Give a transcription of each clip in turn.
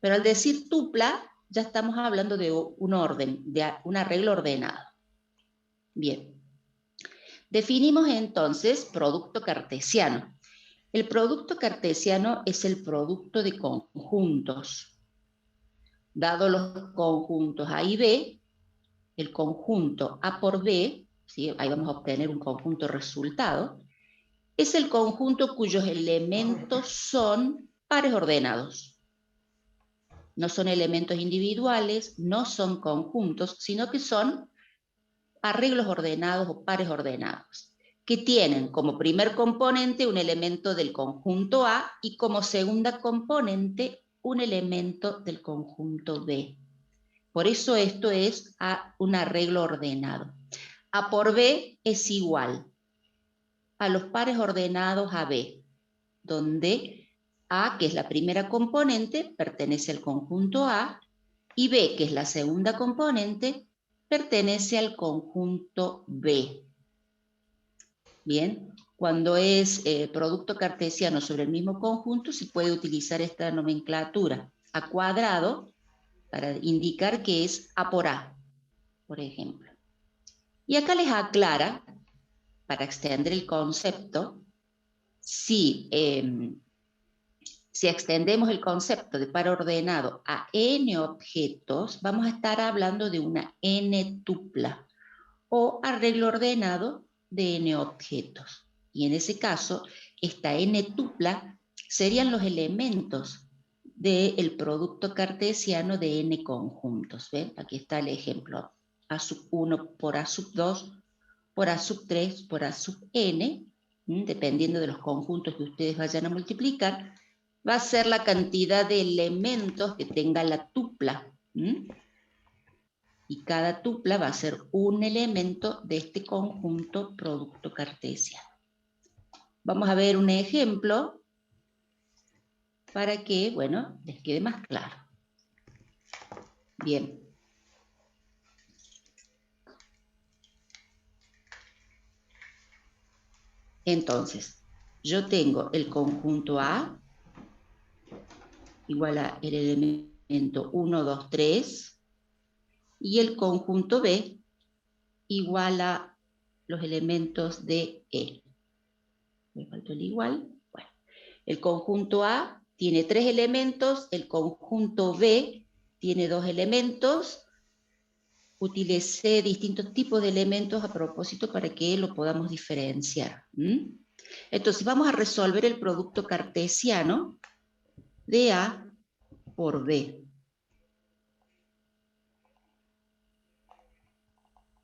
Pero al decir tupla, ya estamos hablando de un orden, de un arreglo ordenado. Bien. Definimos entonces producto cartesiano. El producto cartesiano es el producto de conjuntos. Dado los conjuntos A y B, el conjunto A por B, ¿sí? Ahí vamos a obtener un conjunto resultado, es el conjunto cuyos elementos son pares ordenados. No son elementos individuales, no son conjuntos, sino que son arreglos ordenados o pares ordenados, que tienen como primer componente un elemento del conjunto A y como segunda componente un elemento del conjunto B. Por eso esto es un arreglo ordenado. A por B es igual a los pares ordenados AB, donde A, que es la primera componente, pertenece al conjunto A, y B, que es la segunda componente, pertenece al conjunto B. Bien, cuando es producto cartesiano sobre el mismo conjunto, se puede utilizar esta nomenclatura A cuadrado para indicar que es A por A, por ejemplo. Y acá les aclara, para extender el concepto, si extendemos el concepto de par ordenado a n objetos, vamos a estar hablando de una n-tupla o arreglo ordenado de n objetos. Y en ese caso, esta n-tupla serían los elementos del producto cartesiano de n conjuntos. ¿Ven? Aquí está el ejemplo. A sub 1 por A sub 2 por A sub 3 por A sub n, dependiendo de los conjuntos que ustedes vayan a multiplicar, va a ser la cantidad de elementos que tenga la tupla. Y cada tupla va a ser un elemento de este conjunto producto cartesiano. Vamos a ver un ejemplo para que, bueno, les quede más claro. Bien. Entonces, yo tengo el conjunto A igual a el elemento 1, 2, 3, y el conjunto B igual a los elementos de E. Me faltó el igual. Bueno, el conjunto A tiene 3 elementos, el conjunto B tiene 2 elementos. Utilicé distintos tipos de elementos a propósito para que lo podamos diferenciar. Entonces vamos a resolver el producto cartesiano de A por B.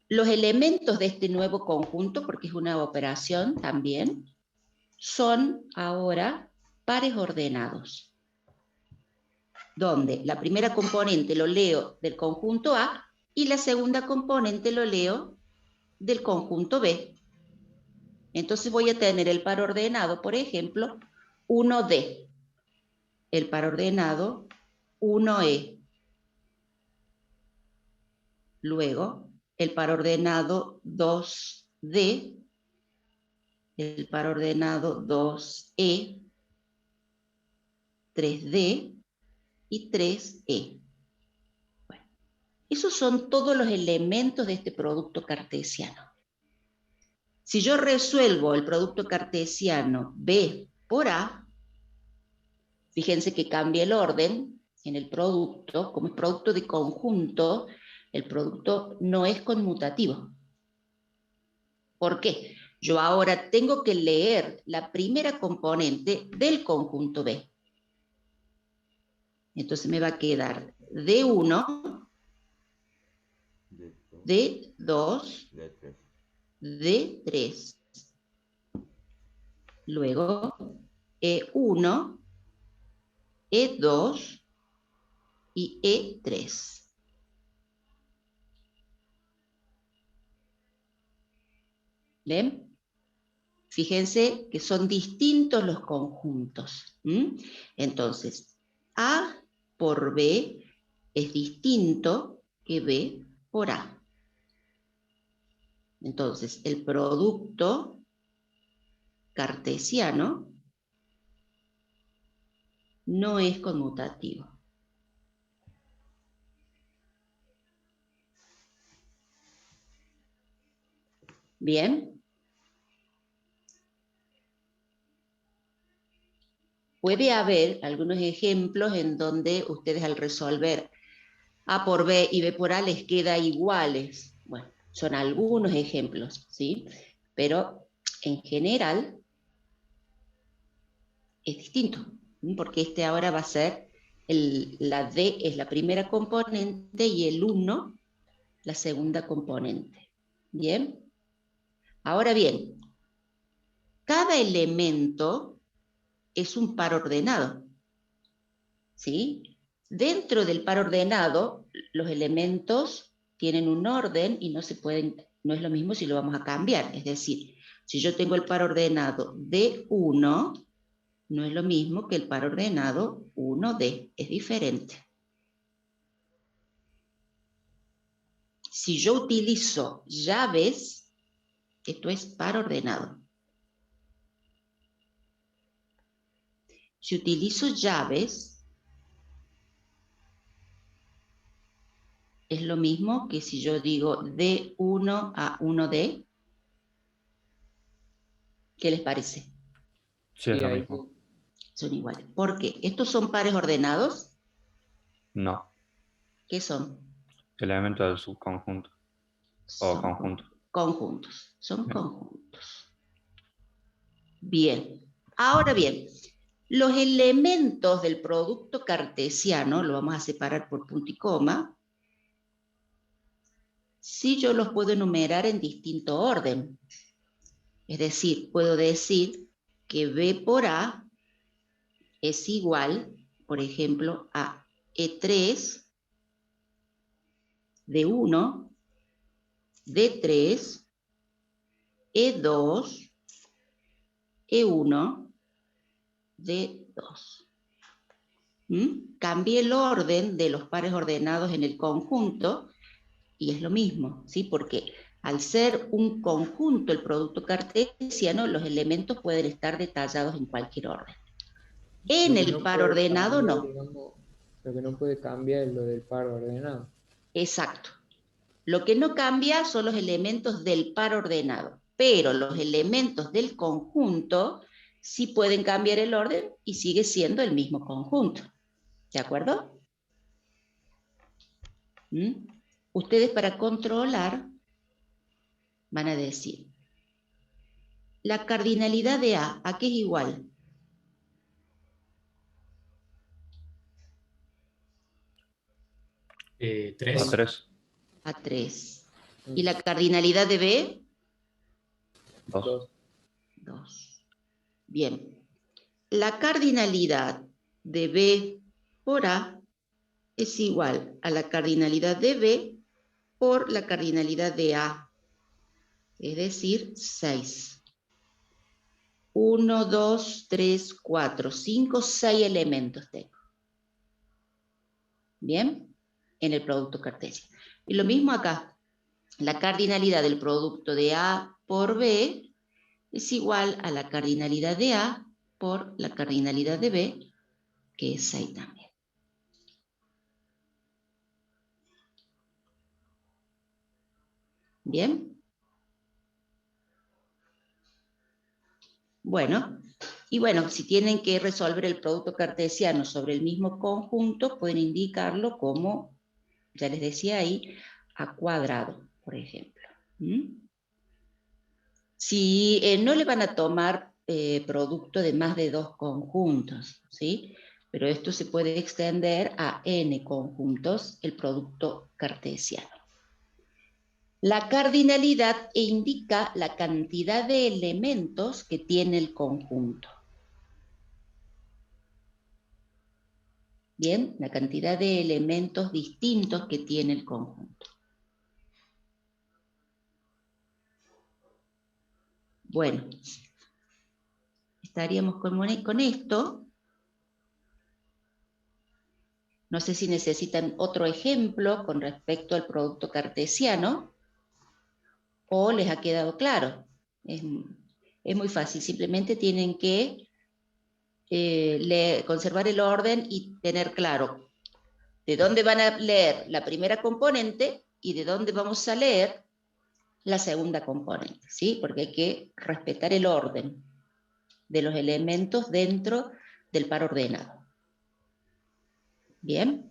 Los elementos de este nuevo conjunto, porque es una operación también, son ahora pares ordenados, donde la primera componente lo leo del conjunto A y la segunda componente lo leo del conjunto B. Entonces voy a tener el par ordenado, por ejemplo, 1D, el par ordenado 1E. Luego, el par ordenado 2D, el par ordenado 2E, 3D y 3E. Bueno, esos son todos los elementos de este producto cartesiano. Si yo resuelvo el producto cartesiano B por A, fíjense que cambia el orden en el producto. Como es producto de conjunto, el producto no es conmutativo. ¿Por qué? Yo ahora tengo que leer la primera componente del conjunto B. Entonces me va a quedar D1, D2, D3. Luego E1, E2 y E3. ¿Ven? Fíjense que son distintos los conjuntos. Entonces, A por B es distinto que B por A. Entonces, el producto cartesiano no es conmutativo. Bien. Puede haber algunos ejemplos en donde ustedes al resolver A por B y B por A les queda iguales. Bueno, son algunos ejemplos, ¿sí? Pero en general es distinto, porque este ahora va a ser, la D es la primera componente y el 1 la segunda componente. ¿Bien? Ahora bien, cada elemento es un par ordenado, ¿sí? Dentro del par ordenado, los elementos tienen un orden y no se pueden, no es lo mismo si lo vamos a cambiar. Es decir, si yo tengo el par ordenado D1, no es lo mismo que el par ordenado 1D, es diferente. Si yo utilizo llaves, esto es par ordenado. Si utilizo llaves, es lo mismo que si yo digo D1 a 1D. ¿Qué les parece? Sí, es lo mismo. Son iguales. ¿Por qué? ¿Estos son pares ordenados? No. ¿Qué son? Elementos del subconjunto. O Son conjunto. conjuntos. Son Bien. conjuntos. Bien. Ahora bien, los elementos del producto cartesiano, lo vamos a separar por punto y coma, sí yo los puedo enumerar en distinto orden. Es decir, puedo decir que B por A es igual, por ejemplo, a E3 de 1, D3, E2, E1, D2. Cambié el orden de los pares ordenados en el conjunto y es lo mismo, ¿sí? Porque al ser un conjunto el producto cartesiano, los elementos pueden estar detallados en cualquier orden. En el par ordenado no. Digamos, lo que no puede cambiar es lo del par ordenado. Exacto. Lo que no cambia son los elementos del par ordenado, pero los elementos del conjunto sí pueden cambiar el orden y sigue siendo el mismo conjunto. ¿De acuerdo? Ustedes para controlar van a decir, la cardinalidad de ¿a qué es igual? A 3. 3. A 3. ¿Y la cardinalidad de B? 2. 2. Bien. La cardinalidad de B por A es igual a la cardinalidad de B por la cardinalidad de A. Es decir, 6. 1, 2, 3, 4, 5, 6 elementos tengo. ¿Bien? En el producto cartesiano. Y lo mismo acá. La cardinalidad del producto de A por B es igual a la cardinalidad de A por la cardinalidad de B, que es 6 también. ¿Bien? Bueno, y bueno, si tienen que resolver el producto cartesiano sobre el mismo conjunto, pueden indicarlo como, ya les decía ahí, a cuadrado, por ejemplo. Si no le van a tomar producto de más de 2 conjuntos, ¿sí? Pero esto se puede extender a n conjuntos, el producto cartesiano. La cardinalidad indica la cantidad de elementos que tiene el conjunto. Bien, la cantidad de elementos distintos que tiene el conjunto. Bueno, estaríamos con esto. No sé si necesitan otro ejemplo con respecto al producto cartesiano o les ha quedado claro. Es muy fácil, simplemente tienen que conservar el orden y tener claro de dónde van a leer la primera componente y de dónde vamos a leer la segunda componente, ¿sí? Porque hay que respetar el orden de los elementos dentro del par ordenado. ¿Bien?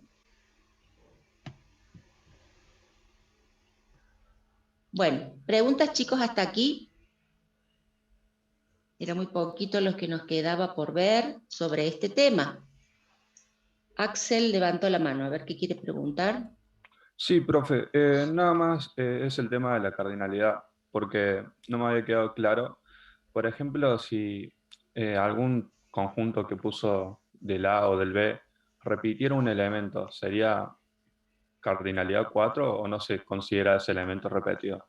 Bueno, preguntas, chicos, hasta aquí. Era muy poquito los que nos quedaba por ver sobre este tema. Axel levantó la mano, a ver qué quiere preguntar. Sí, profe, nada más es el tema de la cardinalidad, porque no me había quedado claro. Por ejemplo, si algún conjunto que puso del A o del B repitiera un elemento, ¿sería cardinalidad 4 o no se considera ese elemento repetido?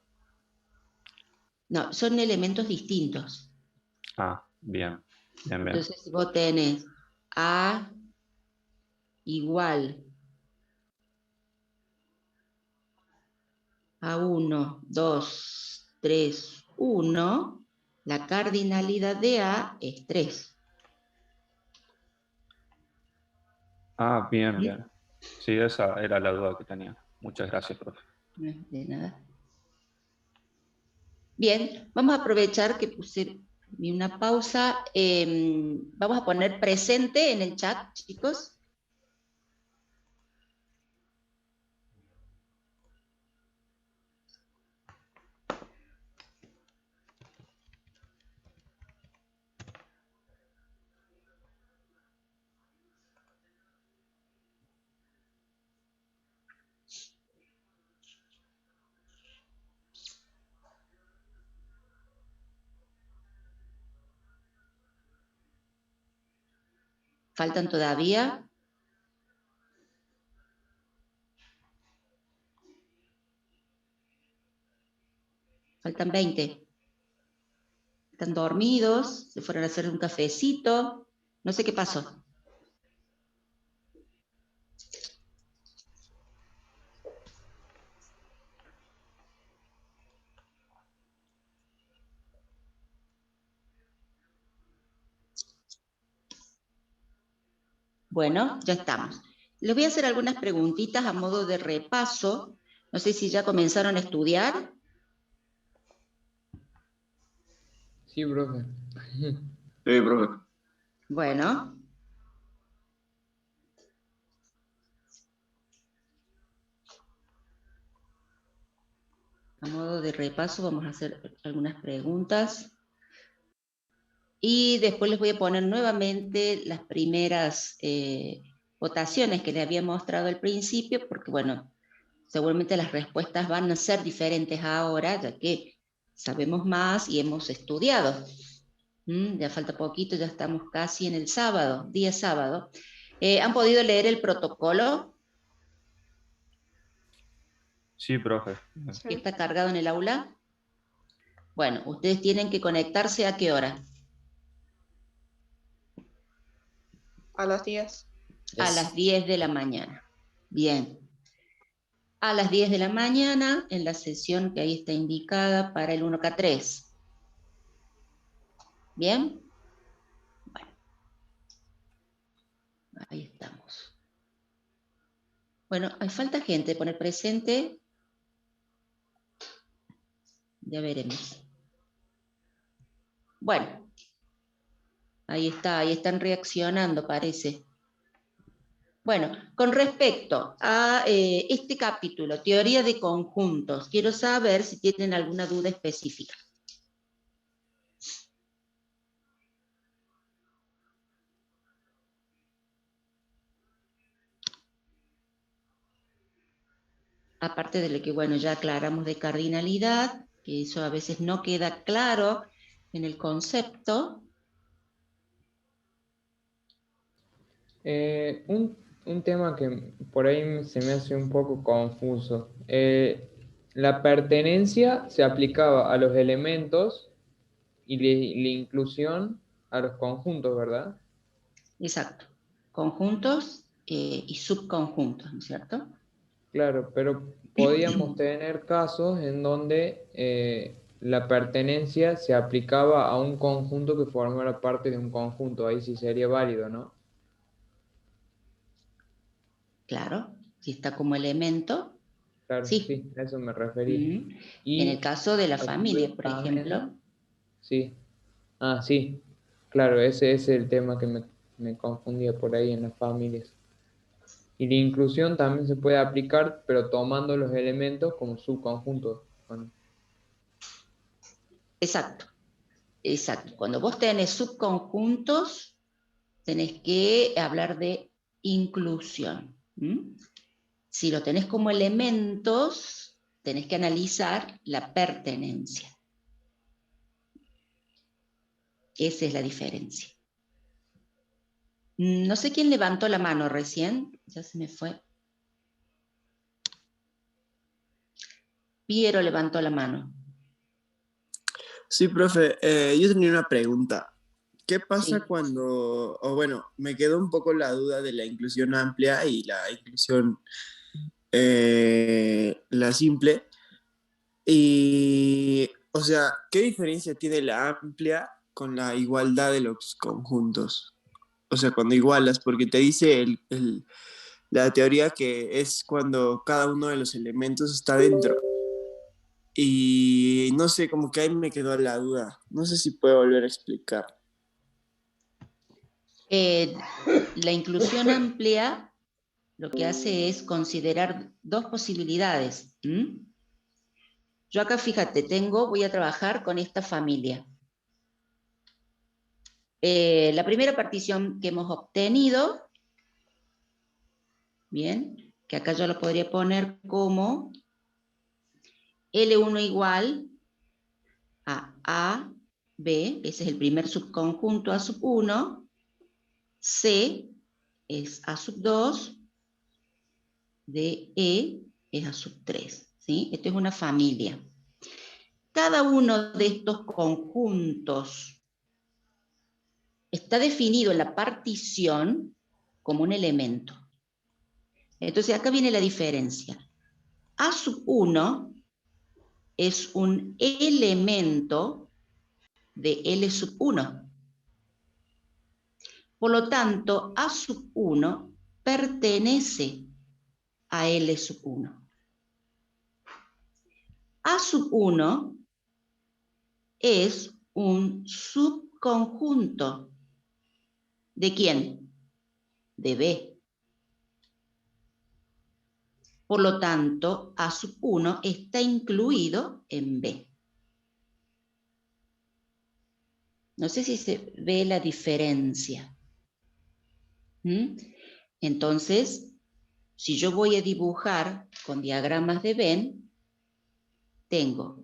No, son elementos distintos. Ah, bien, bien, bien. Entonces, si vos tenés A igual a 1, 2, 3, 1, la cardinalidad de A es 3. Ah, bien, ¿Sí? bien. Sí, esa era la duda que tenía. Muchas gracias, profe. No es de nada. Bien, vamos a aprovechar que puse una pausa. Vamos a poner presente en el chat, chicos. ¿Faltan todavía? Faltan 20. Están dormidos, se fueron a hacer un cafecito. No sé qué pasó. Bueno, ya estamos. Les voy a hacer algunas preguntitas a modo de repaso. No sé si ya comenzaron a estudiar. Sí, profe. Sí, profe. Bueno. A modo de repaso vamos a hacer algunas preguntas. Y después les voy a poner nuevamente las primeras votaciones que les había mostrado al principio, porque bueno, seguramente las respuestas van a ser diferentes ahora, ya que sabemos más y hemos estudiado. Ya falta poquito, ya estamos casi en el sábado, día sábado. ¿Han podido leer el protocolo Sí, profe. que está cargado en el aula? Bueno, ustedes tienen que conectarse ¿a qué hora? A las 10. A las 10 de la mañana. Bien. A las 10 de la mañana, en la sesión que ahí está indicada para el 1K3. ¿Bien? Bueno. Ahí estamos. Bueno, hay falta gente de poner presente. Ya veremos. Bueno. Ahí está, ahí están reaccionando, parece. Bueno, con respecto a este capítulo, teoría de conjuntos, quiero saber si tienen alguna duda específica. Aparte de lo que, bueno, ya aclaramos de cardinalidad, que eso a veces no queda claro en el concepto. Un tema que por ahí se me hace un poco confuso. La pertenencia se aplicaba a los elementos y la inclusión a los conjuntos, ¿verdad? Exacto. Conjuntos y subconjuntos, ¿no es cierto? Claro, pero podíamos tener casos en donde la pertenencia se aplicaba a un conjunto que formara parte de un conjunto. Ahí sí sería válido, ¿no? Claro, si está como elemento. claro, Sí. sí, a eso me refería. Mm. Y En el caso de la a su familia, vez por también, ejemplo, sí, sí, claro, ese es el tema que me confundía por ahí en las familias. Y la inclusión también se puede aplicar, pero tomando los elementos como subconjuntos. Bueno, exacto, exacto. Cuando vos tenés subconjuntos, tenés que hablar de inclusión. ¿Mm? Si lo tenés como elementos, tenés que analizar la pertenencia. Esa es la diferencia. No sé quién levantó la mano recién, ya se me fue. Piero levantó la mano. Sí, profe, yo tenía una pregunta. ¿Qué pasa Sí. cuando, o bueno, me quedó un poco la duda de la inclusión amplia y la inclusión, la simple? Y, o sea, ¿qué diferencia tiene la amplia con la igualdad de los conjuntos? O sea, cuando igualas, porque te dice la teoría que es cuando cada uno de los elementos está dentro. Y no sé, como que ahí me quedó la duda. No sé si puedo volver a explicar. La inclusión amplia lo que hace es considerar dos posibilidades. ¿Mm? Yo acá, fíjate, voy a trabajar con esta familia. La primera partición que hemos obtenido, bien, que acá yo lo podría poner como L1 igual a B, ese es el primer subconjunto A sub 1, C es A sub 2, DE es A sub 3, ¿sí? Esto es una familia. Cada uno de estos conjuntos está definido en la partición como un elemento. Entonces acá viene la diferencia. A sub 1 es un elemento de L sub 1. Por lo tanto, A sub 1 pertenece a L sub 1. A sub 1 es un subconjunto. ¿De quién? De B. Por lo tanto, A sub 1 está incluido en B. No sé si se ve la diferencia. ¿Mm? Entonces, si yo voy a dibujar con diagramas de Venn, tengo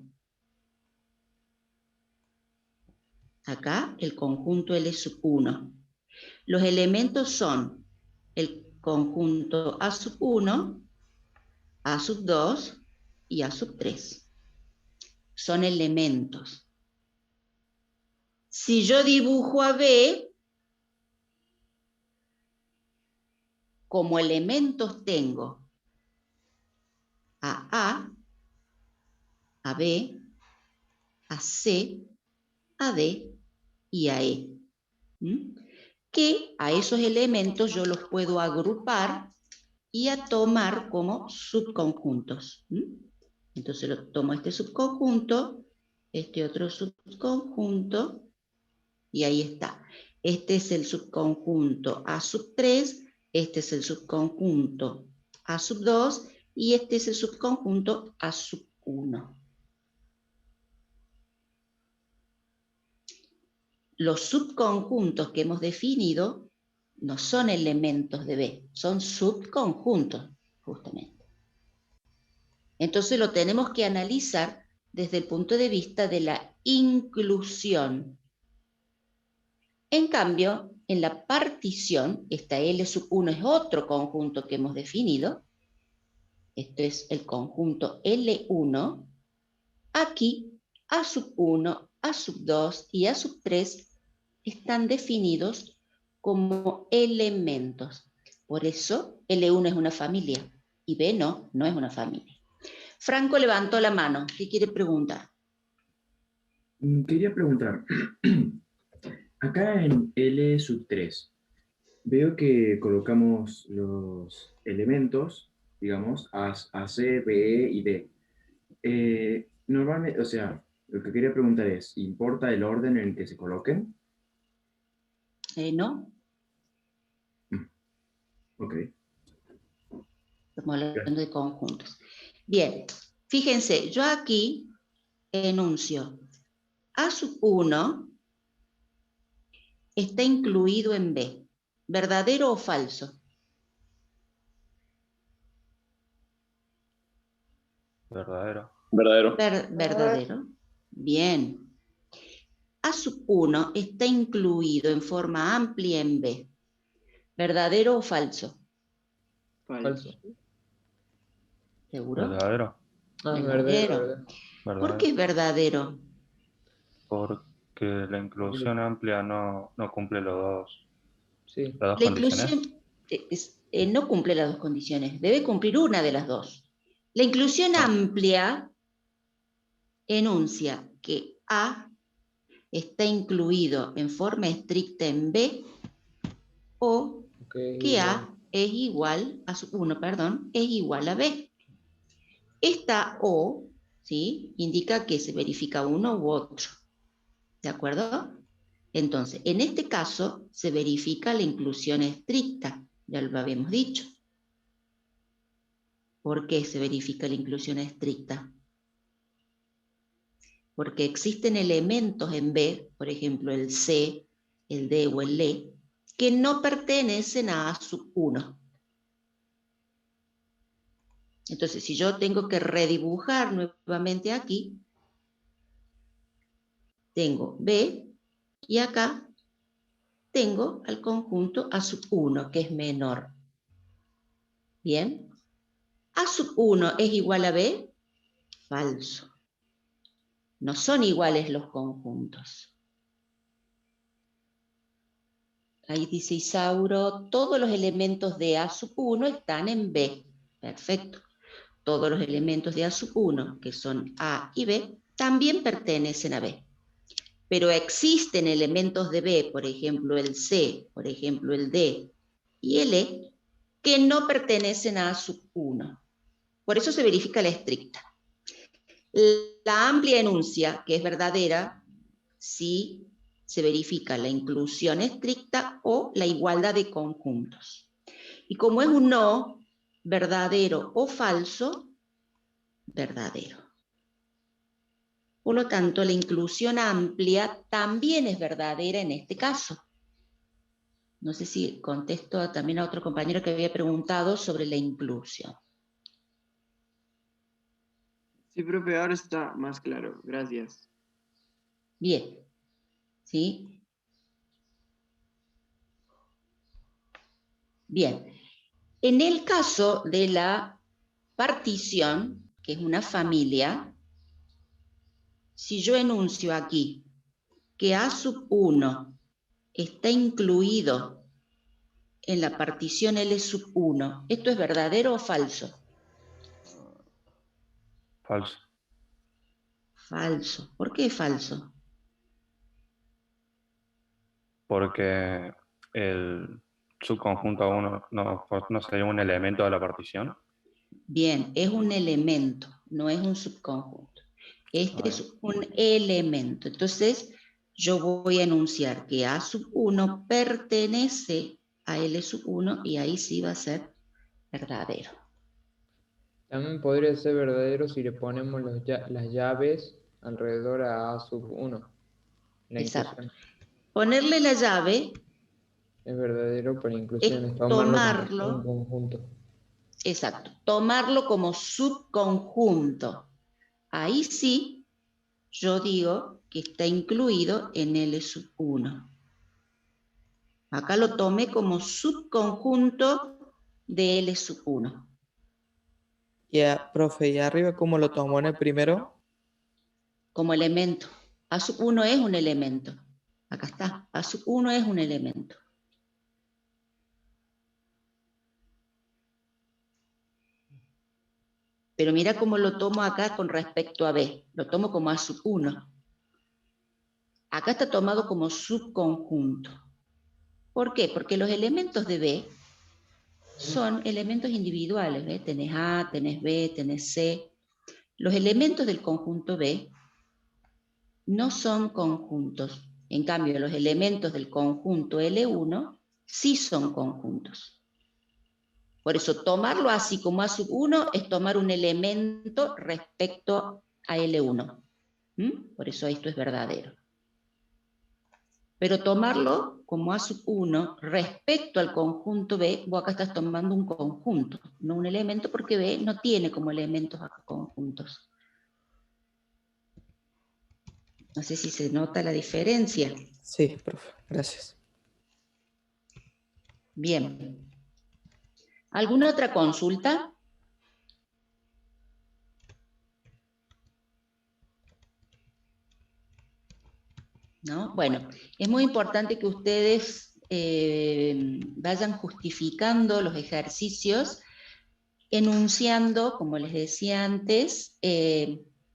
acá el conjunto L sub 1. Los elementos son el conjunto A sub 1, A sub 2 y A sub 3. Son elementos. Si yo dibujo a B, como elementos tengo a B, a C, a D y a E. ¿Mm? Que a esos elementos yo los puedo agrupar y a tomar como subconjuntos. ¿Mm? Entonces tomo este subconjunto, este otro subconjunto, y ahí está. Este es el subconjunto A sub 3, este es el subconjunto A sub 2, y este es el subconjunto A sub 1. Los subconjuntos que hemos definido no son elementos de B, son subconjuntos, justamente. Entonces lo tenemos que analizar desde el punto de vista de la inclusión. En cambio, en la partición, esta L sub 1 es otro conjunto que hemos definido. Esto es el conjunto L1. Aquí, A sub 1, A sub 2 y A sub 3 están definidos como elementos. Por eso, L1 es una familia y B no es una familia. Franco levantó la mano. ¿Qué quiere preguntar? Quería preguntar, acá en L sub 3, veo que colocamos los elementos digamos, A, C, B, E y D. Normalmente, o sea, lo que quería preguntar es, ¿importa el orden en el que se coloquen? ¿No? Ok. Estamos hablando de conjuntos. Bien, fíjense, yo aquí enuncio A1 está incluido en B. ¿Verdadero o falso? Verdadero. Verdadero. Verdadero. Bien. A1 está incluido en forma amplia en B. ¿Verdadero o falso? Falso. ¿Seguro? Verdadero. Ah, Verdadero. verdadero. ¿Por qué es verdadero? Porque la inclusión amplia no cumple Sí. las dos La condiciones. inclusión no cumple las dos condiciones, debe cumplir una de las dos. La inclusión amplia enuncia que A está incluido en forma estricta en B o que A es igual a es igual a B. Esta O, ¿sí?, indica que se verifica uno u otro. ¿De acuerdo? Entonces, en este caso se verifica la inclusión estricta, ya lo habíamos dicho. ¿Por qué se verifica la inclusión estricta? Porque existen elementos en B, por ejemplo el C, el D o el E, que no pertenecen a A1. Entonces, si yo tengo que redibujar nuevamente aquí, tengo B y acá tengo al conjunto A1, que es menor. Bien. A1 es igual a B, falso. No son iguales los conjuntos. Ahí dice Isauro, todos los elementos de A1 están en B. Perfecto. Todos los elementos de A1, que son A y B, también pertenecen a B. Pero existen elementos de B, por ejemplo el C, por ejemplo el D y el E, que no pertenecen a A1. Por eso se verifica la estricta. La amplia enuncia, que es verdadera, si se verifica la inclusión estricta o la igualdad de conjuntos. Y como es un no, verdadero o falso, verdadero. Por lo tanto, la inclusión amplia también es verdadera en este caso. No sé si contesto también a otro compañero que había preguntado sobre la inclusión. Sí, profe, ahora está más claro. Gracias. Bien. ¿Sí? Bien. En el caso de la partición, que es una familia, si yo enuncio aquí que A1 está incluido en la partición L1, ¿esto es verdadero o falso? Falso. Falso. ¿Por qué falso? Porque el subconjunto 1 no sería un elemento de la partición. Bien, es un elemento, no es un subconjunto. Este es un elemento. Entonces, yo voy a enunciar que A1 pertenece a L1 y ahí sí va a ser verdadero. También podría ser verdadero si le ponemos las llaves alrededor a A1. Exacto. Ponerle la llave Es verdadero por inclusión, es es tomarlo como un conjunto. Exacto, tomarlo como subconjunto. Ahí sí, yo digo que está incluido en L1. Acá lo tomé como subconjunto de L1. Ya, profe, ¿y arriba cómo lo tomó en el primero? Como elemento. A1 es un elemento. Acá está. A1 es un elemento. Pero mira cómo lo tomo acá con respecto a B. Lo tomo como A1. Acá está tomado como subconjunto. ¿Por qué? Porque los elementos de B son elementos individuales, ¿ves? Tenés A, tenés B, tenés C. Los elementos del conjunto B no son conjuntos. En cambio, los elementos del conjunto L1 sí son conjuntos. Por eso, tomarlo así como A1 es tomar un elemento respecto a L1. Por eso esto es verdadero. Pero tomarlo como A1 respecto al conjunto B, vos acá estás tomando un conjunto, no un elemento, porque B no tiene como elementos a conjuntos. No sé si se nota la diferencia. Sí, profe, gracias. Bien. ¿Alguna otra consulta? ¿No? Bueno, es muy importante que ustedes vayan justificando los ejercicios, enunciando, como les decía antes,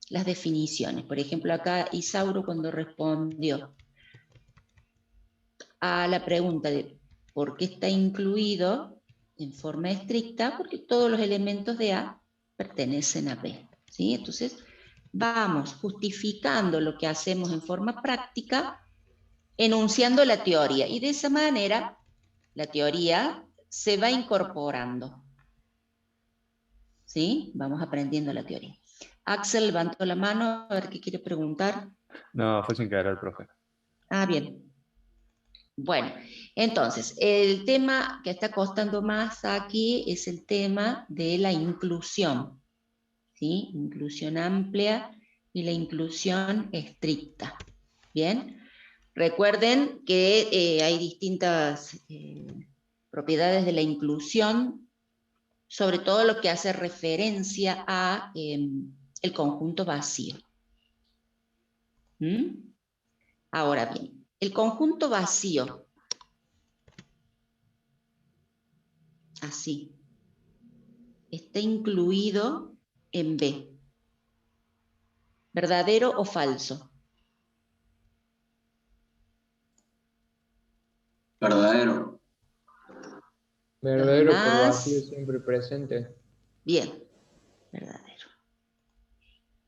las definiciones. Por ejemplo, acá Isauro, cuando respondió a la pregunta de por qué está incluido en forma estricta, porque todos los elementos de A pertenecen a B, ¿sí? Entonces, vamos justificando lo que hacemos en forma práctica, enunciando la teoría, y de esa manera la teoría se va incorporando, ¿sí? Vamos aprendiendo la teoría. Axel levantó la mano, a ver qué quiere preguntar. No, fue sin querer, profe. Ah, bien. Bueno, entonces, el tema que está costando más aquí es el tema de la inclusión, ¿sí? Inclusión amplia y la inclusión estricta. Bien, recuerden que hay distintas propiedades de la inclusión, sobre todo lo que hace referencia a el conjunto vacío. Ahora bien, el conjunto vacío, así, está incluido en B. ¿Verdadero o falso? Verdadero. Verdadero por Más. vacío siempre presente. Bien, verdadero.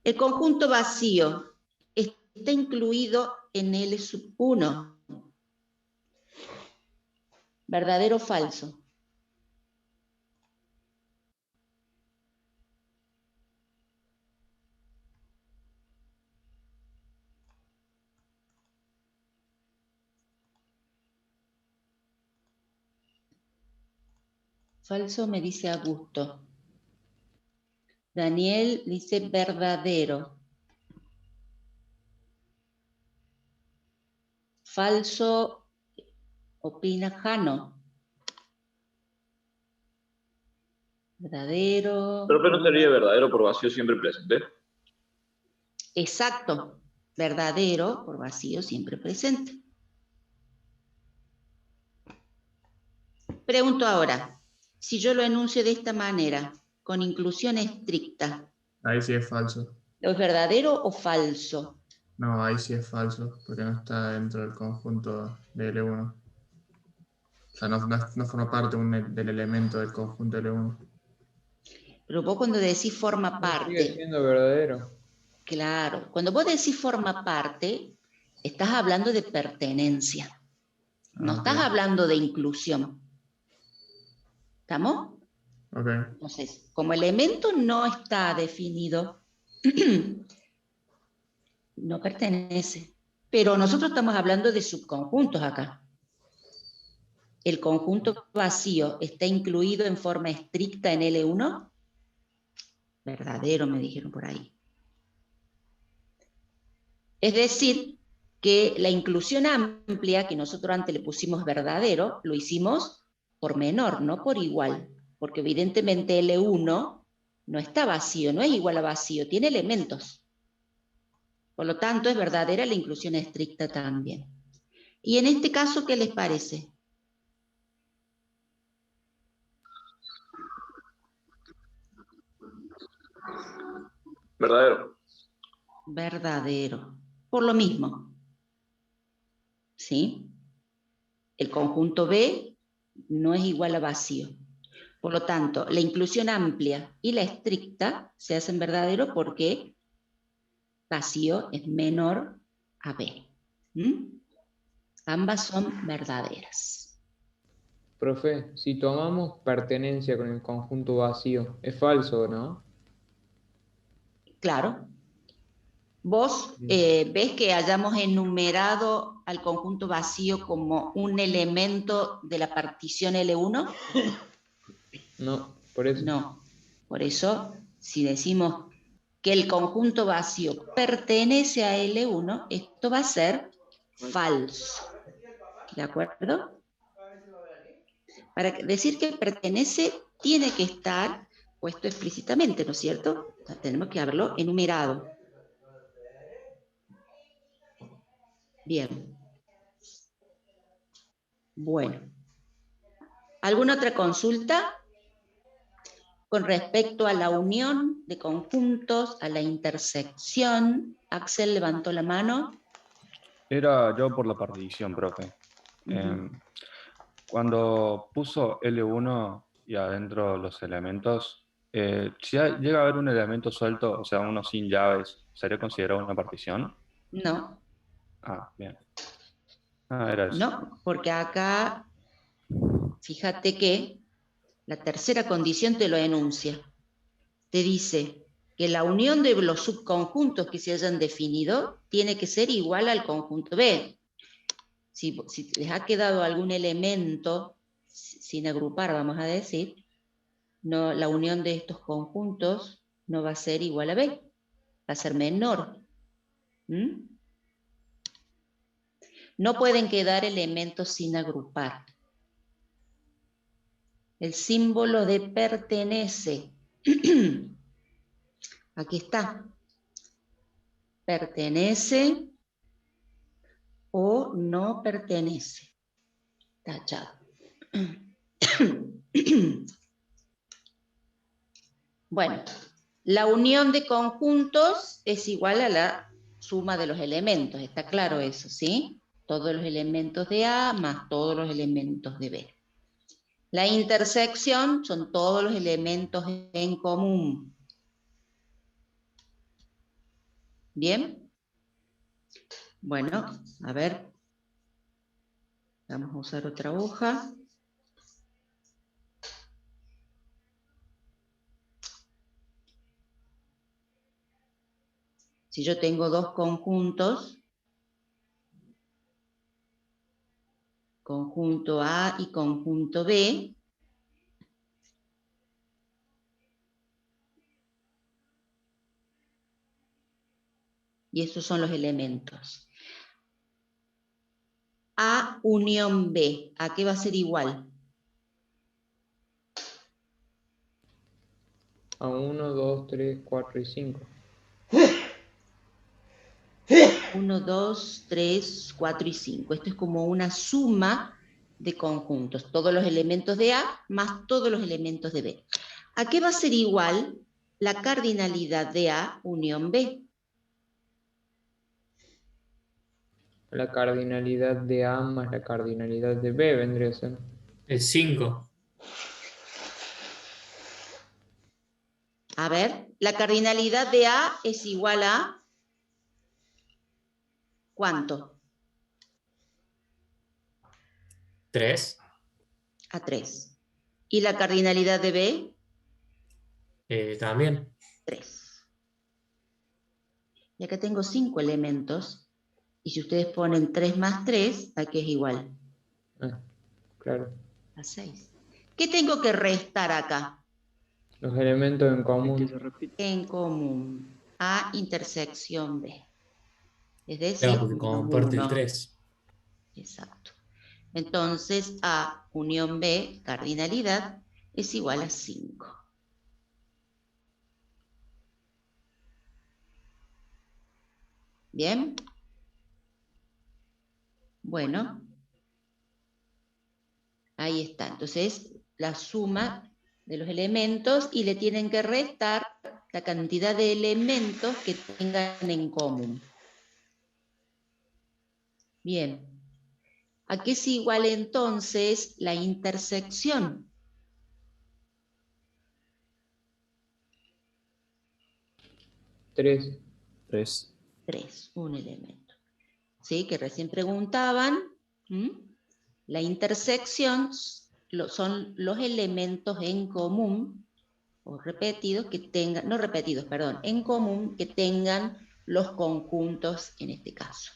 El conjunto vacío está incluido en L1. ¿Verdadero o falso? Falso me dice Augusto. Daniel dice verdadero. Falso opina Jano. Verdadero. Pero no sería verdadero por vacío siempre presente. Exacto. Verdadero por vacío siempre presente. Pregunto ahora, si yo lo enuncio de esta manera, con inclusión estricta, Ahí sí es falso. ¿es verdadero o falso? No, ahí sí es falso, porque no está dentro del conjunto de L1. O sea, no forma parte del elemento del conjunto L1. Pero vos cuando decís forma Sigue parte, siendo verdadero. claro, cuando vos decís forma parte, estás hablando de pertenencia. No Ok. estás hablando de inclusión. ¿Estamos? Ok. Entonces, como elemento no está definido, no pertenece. Pero nosotros estamos hablando de subconjuntos acá. ¿El conjunto vacío está incluido en forma estricta en L1? Verdadero, me dijeron por ahí. Es decir, que la inclusión amplia, que nosotros antes le pusimos verdadero, lo hicimos por menor, no por igual. Porque evidentemente L1 no está vacío, no es igual a vacío, tiene elementos. Por lo tanto, es verdadera la inclusión estricta también. Y en este caso, ¿qué les parece? Verdadero. Verdadero. Por lo mismo. ¿Sí? El conjunto B no es igual a vacío. Por lo tanto, la inclusión amplia y la estricta se hacen verdadero porque vacío es menor a B. ¿Mm? Ambas son verdaderas. Profe, si tomamos pertenencia con el conjunto vacío, es falso, ¿no? Claro. ¿Vos ves que hayamos enumerado al conjunto vacío como un elemento de la partición L1? No, por eso. No. Por eso, si decimos que el conjunto vacío pertenece a L1, esto va a ser falso. ¿De acuerdo? Para decir que pertenece, tiene que estar puesto explícitamente, ¿no es cierto? O sea, tenemos que haberlo enumerado. Bien. Bueno. ¿Alguna otra consulta? Con respecto a la unión de conjuntos, a la intersección, Axel levantó la mano. Era yo por la partición, profe. Cuando puso L1 y adentro los elementos, si llega a haber un elemento suelto, o sea, uno sin llaves, ¿sería considerado una partición? No. Ah, bien. Ah, era eso. No, porque acá, fíjate que la tercera condición te lo enuncia. Te dice que la unión de los subconjuntos que se hayan definido tiene que ser igual al conjunto B. Si les ha quedado algún elemento sin agrupar, vamos a decir, no, la unión de estos conjuntos no va a ser igual a B, va a ser menor. ¿Mm? No pueden quedar elementos sin agrupar. El símbolo de pertenece. Aquí está. Pertenece o no pertenece. Tachado. Bueno, la unión de conjuntos es igual a la suma de los elementos. Está claro eso, ¿sí? Todos los elementos de A más todos los elementos de B. La intersección son todos los elementos en común. ¿Bien? Bueno, a ver. Vamos a usar otra hoja. Si yo tengo dos conjuntos, conjunto A y conjunto B, y estos son los elementos. A unión B, ¿a qué va a ser igual? A 1, 2, 3, 4 y 5. 1, 2, 3, 4 y 5. Esto es como una suma de conjuntos. Todos los elementos de A más todos los elementos de B. ¿A qué va a ser igual la cardinalidad de A unión B? La cardinalidad de A más la cardinalidad de B vendría a ser. El 5. A ver, la cardinalidad de A es igual a ¿cuánto? 3. A 3. ¿Y la cardinalidad de B? También. 3. Y acá tengo 5 elementos. Y si ustedes ponen 3 más 3, ¿a qué es igual? Ah, claro. A 6. ¿Qué tengo que restar acá? Los elementos en común. En común. A intersección B. Es decir, Claro, porque comparte el 1. 3. Exacto. Entonces, A unión B, cardinalidad, es igual a 5. ¿Bien? Bueno. Ahí está. Entonces, la suma de los elementos y le tienen que restar la cantidad de elementos que tengan en común. Bien. ¿A qué es igual entonces la intersección? 3. 3. 3, un elemento. ¿Sí? Que recién preguntaban. La intersección son los elementos en común, o repetidos, que tengan, no repetidos, perdón, en común que tengan los conjuntos en este caso.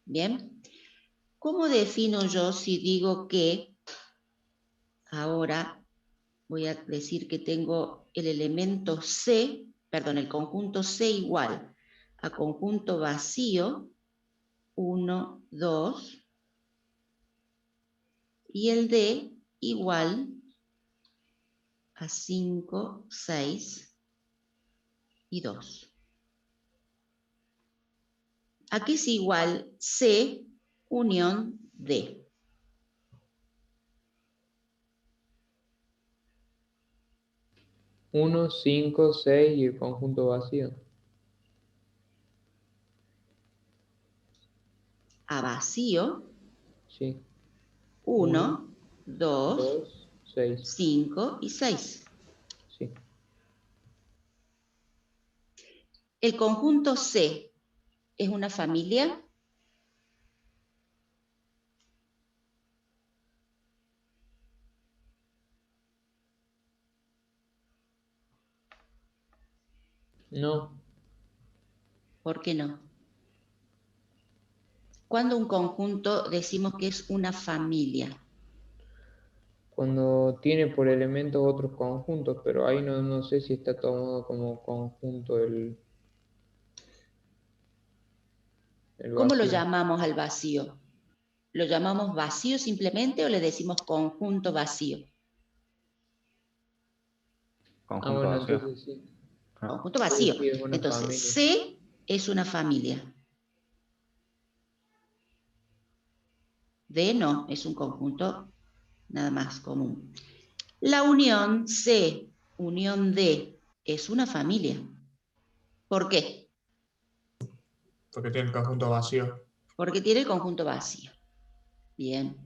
Bien. ¿Cómo defino yo si digo que ahora voy a decir que tengo el elemento C, perdón, el conjunto C igual a conjunto vacío, 1, 2, y el D igual a 5, 6 y 2? Aquí es igual C unión D. Uno, 5, 6 y el conjunto vacío. A vacío, Sí. 1, 2, 2, 6. 5 y 6. Sí. ¿El conjunto C es una familia? No. ¿Por qué no? ¿Cuándo un conjunto decimos que es una familia? Cuando tiene por elementos otros conjuntos, pero ahí no sé si está tomado como conjunto el ¿Cómo lo vacío. llamamos al vacío? ¿Lo llamamos vacío simplemente o le decimos conjunto vacío? Conjunto Bueno, vacío. entonces sí. Conjunto vacío. Sí, es una Entonces, familia. C es una familia. D no, es un conjunto nada más común. La unión C, unión D, es una familia. ¿Por qué? Porque tiene el conjunto vacío. Porque tiene el conjunto vacío. Bien.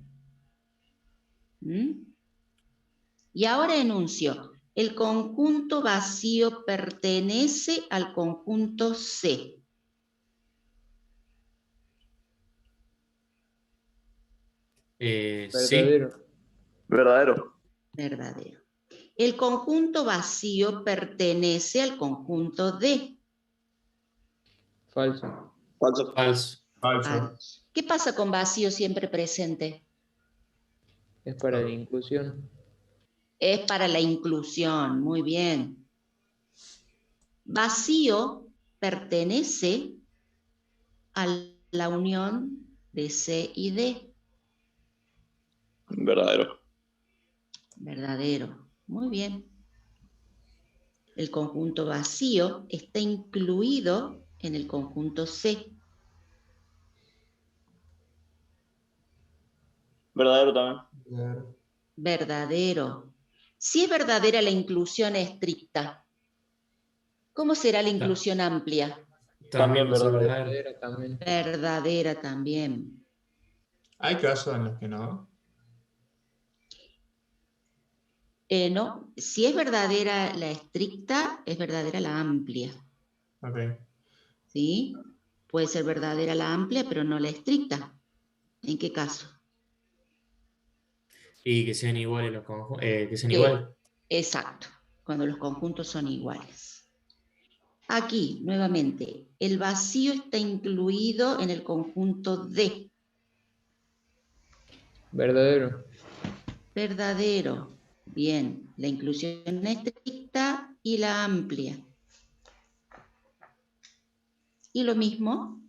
Y ahora enuncio. El conjunto vacío pertenece al conjunto C. Sí. Verdadero. Verdadero. Verdadero. El conjunto vacío pertenece al conjunto D. Falso. Falso. Falso. Falso. ¿Qué pasa con vacío siempre presente? Es para la inclusión. Es para la inclusión, muy bien. Vacío pertenece a la unión de C y D. Verdadero. Verdadero, muy bien. El conjunto vacío está incluido en el conjunto C. Verdadero también. Verdadero. Si es verdadera la inclusión estricta, ¿cómo será la inclusión amplia? También va a ser verdadero. verdadero. Verdadera también. Verdadera también. Hay casos en los que no. No, si es verdadera la estricta, es verdadera la amplia. Ok. ¿Sí? Puede ser verdadera la amplia, pero no la estricta. ¿En qué caso? Y que sean iguales los conjuntos. Que sean iguales. Exacto, cuando los conjuntos son iguales. Aquí, nuevamente, el vacío está incluido en el conjunto D. Verdadero. Verdadero. Bien, la inclusión estricta y la amplia. Y lo mismo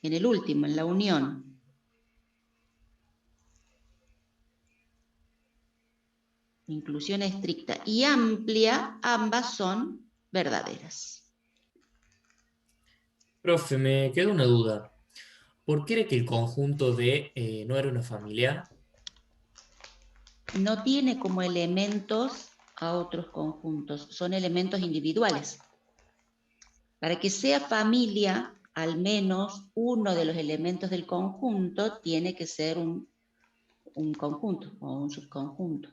en el último, en la unión. Inclusión estricta y amplia, ambas son verdaderas. Profe, me queda una duda. ¿Por qué era que el conjunto D no era una familia? No tiene como elementos a otros conjuntos, son elementos individuales. Para que sea familia, al menos uno de los elementos del conjunto tiene que ser un conjunto o un subconjunto.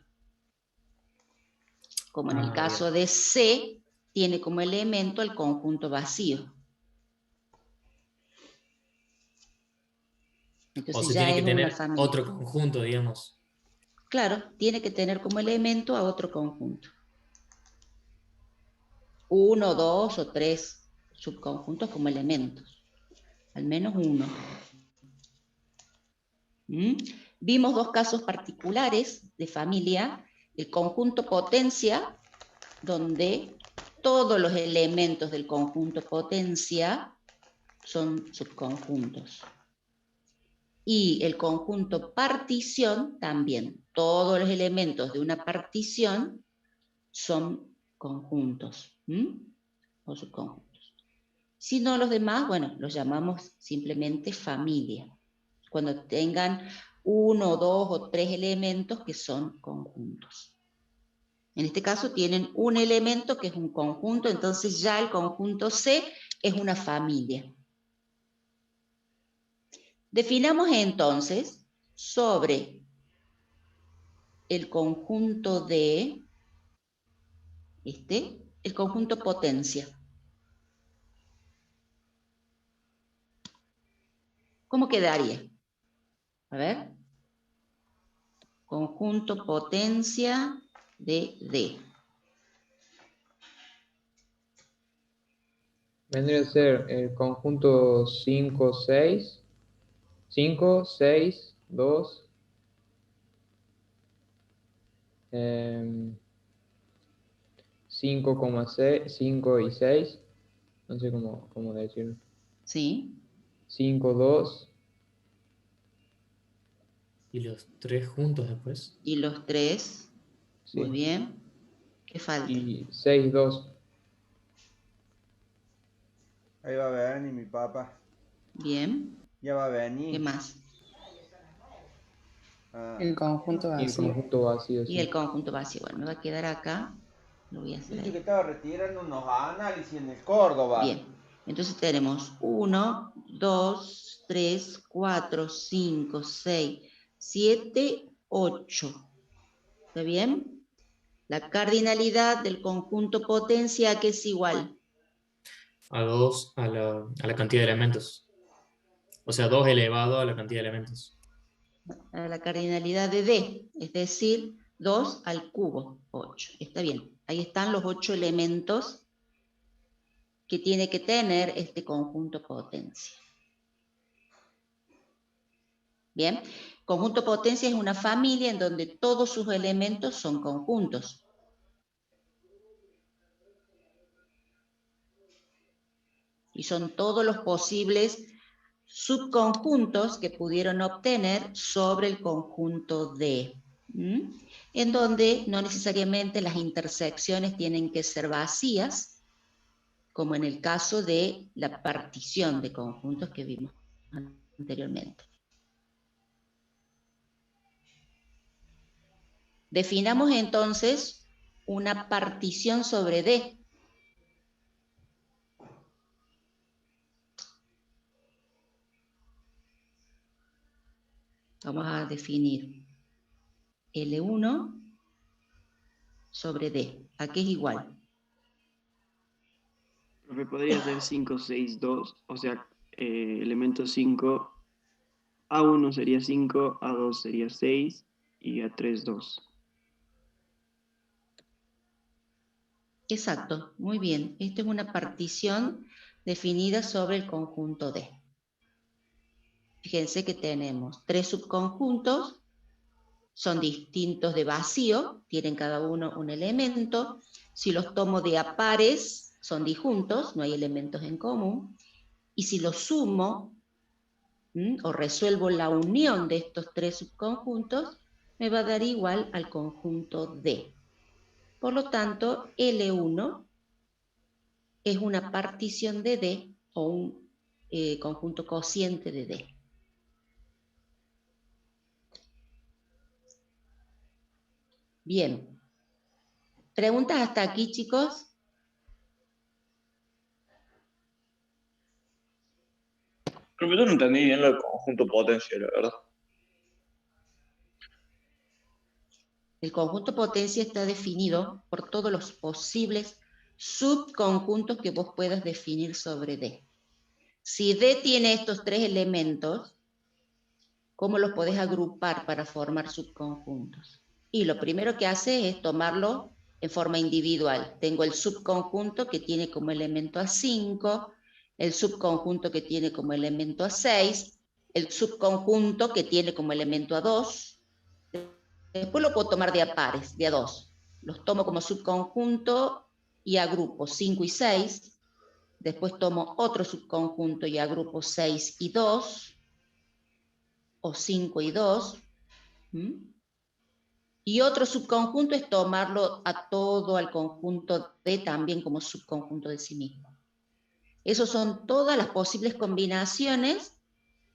como en el Ah, caso bien. de C, tiene como elemento el conjunto vacío. O Entonces se ya tiene que es una tener familia. otro conjunto, digamos. Claro, tiene que tener como elemento a otro conjunto. 1, 2 o 3 subconjuntos como elementos. Al menos uno. ¿Mm? Vimos dos casos particulares de familia. El conjunto potencia, donde todos los elementos del conjunto potencia son subconjuntos. Y el conjunto partición también. Todos los elementos de una partición son conjuntos. O subconjuntos. Si no, los demás, bueno, los llamamos simplemente familia. Cuando tengan 1, 2 o 3 elementos que son conjuntos. En este caso tienen un elemento que es un conjunto, entonces ya el conjunto C es una familia. Definamos entonces sobre el conjunto de el conjunto potencia. ¿Cómo quedaría? A ver. Conjunto potencia de D. Vendría a ser el conjunto 5, 6, 5, 6, 2, 5,6, 5 y 6, no sé cómo decirlo. Sí. 5, 2. Y los tres juntos después. Y los 3. Sí. Muy bien. ¿Qué falta? Y 6, 2. Ahí va a venir mi papá. Bien. Ya va a venir. ¿Qué más? El conjunto Y el vacío. conjunto vacío, Y sí. el conjunto vacío. Bueno, me va a quedar acá. Lo voy a hacer Dice ahí. que estaba retirando unos análisis en el Córdoba. Bien. Entonces tenemos 1, 2, 3, 4, 5, 6, 7, 8. ¿Está bien? La cardinalidad del conjunto potencia, que es igual. A 2 a la cantidad de elementos. O sea, 2 elevado a la cantidad de elementos. A la cardinalidad de D, es decir, 2 al cubo, 8. Está bien. Ahí están los 8 elementos que tiene que tener este conjunto potencia. Bien, conjunto potencia es una familia en donde todos sus elementos son conjuntos. Y son todos los posibles subconjuntos que pudieron obtener sobre el conjunto D. En donde no necesariamente las intersecciones tienen que ser vacías, como en el caso de la partición de conjuntos que vimos anteriormente. Definamos entonces una partición sobre D. Vamos a definir L1 sobre D. ¿A qué es igual? Me podría ser 5, 6, 2, o sea, elemento 5, A1 sería 5, A2 sería 6 y A3, 2. Exacto, muy bien. Esta es una partición definida sobre el conjunto D. Fíjense que tenemos 3 subconjuntos, son distintos de vacío, tienen cada uno un elemento. Si los tomo de a pares, son disjuntos, no hay elementos en común. Y si los sumo, o resuelvo la unión de estos 3 subconjuntos, me va a dar igual al conjunto D. Por lo tanto, L1 es una partición de D o un conjunto cociente de D. Bien. ¿Preguntas hasta aquí, chicos? Pero yo no entendí bien el conjunto potencia, la verdad. El conjunto potencia está definido por todos los posibles subconjuntos que vos puedas definir sobre D. Si D tiene estos tres elementos, ¿cómo los podés agrupar para formar subconjuntos? Y lo primero que hace es tomarlo en forma individual. Tengo el subconjunto que tiene como elemento a 5, el subconjunto que tiene como elemento a 6, el subconjunto que tiene como elemento a 2. Después lo puedo tomar de a pares, de a 2. Los tomo como subconjunto y agrupo 5 y 6. Después tomo otro subconjunto y agrupo 6 y 2, o 5 y 2. Y otro subconjunto es tomarlo a todo al conjunto D también como subconjunto de sí mismo. Esas son todas las posibles combinaciones,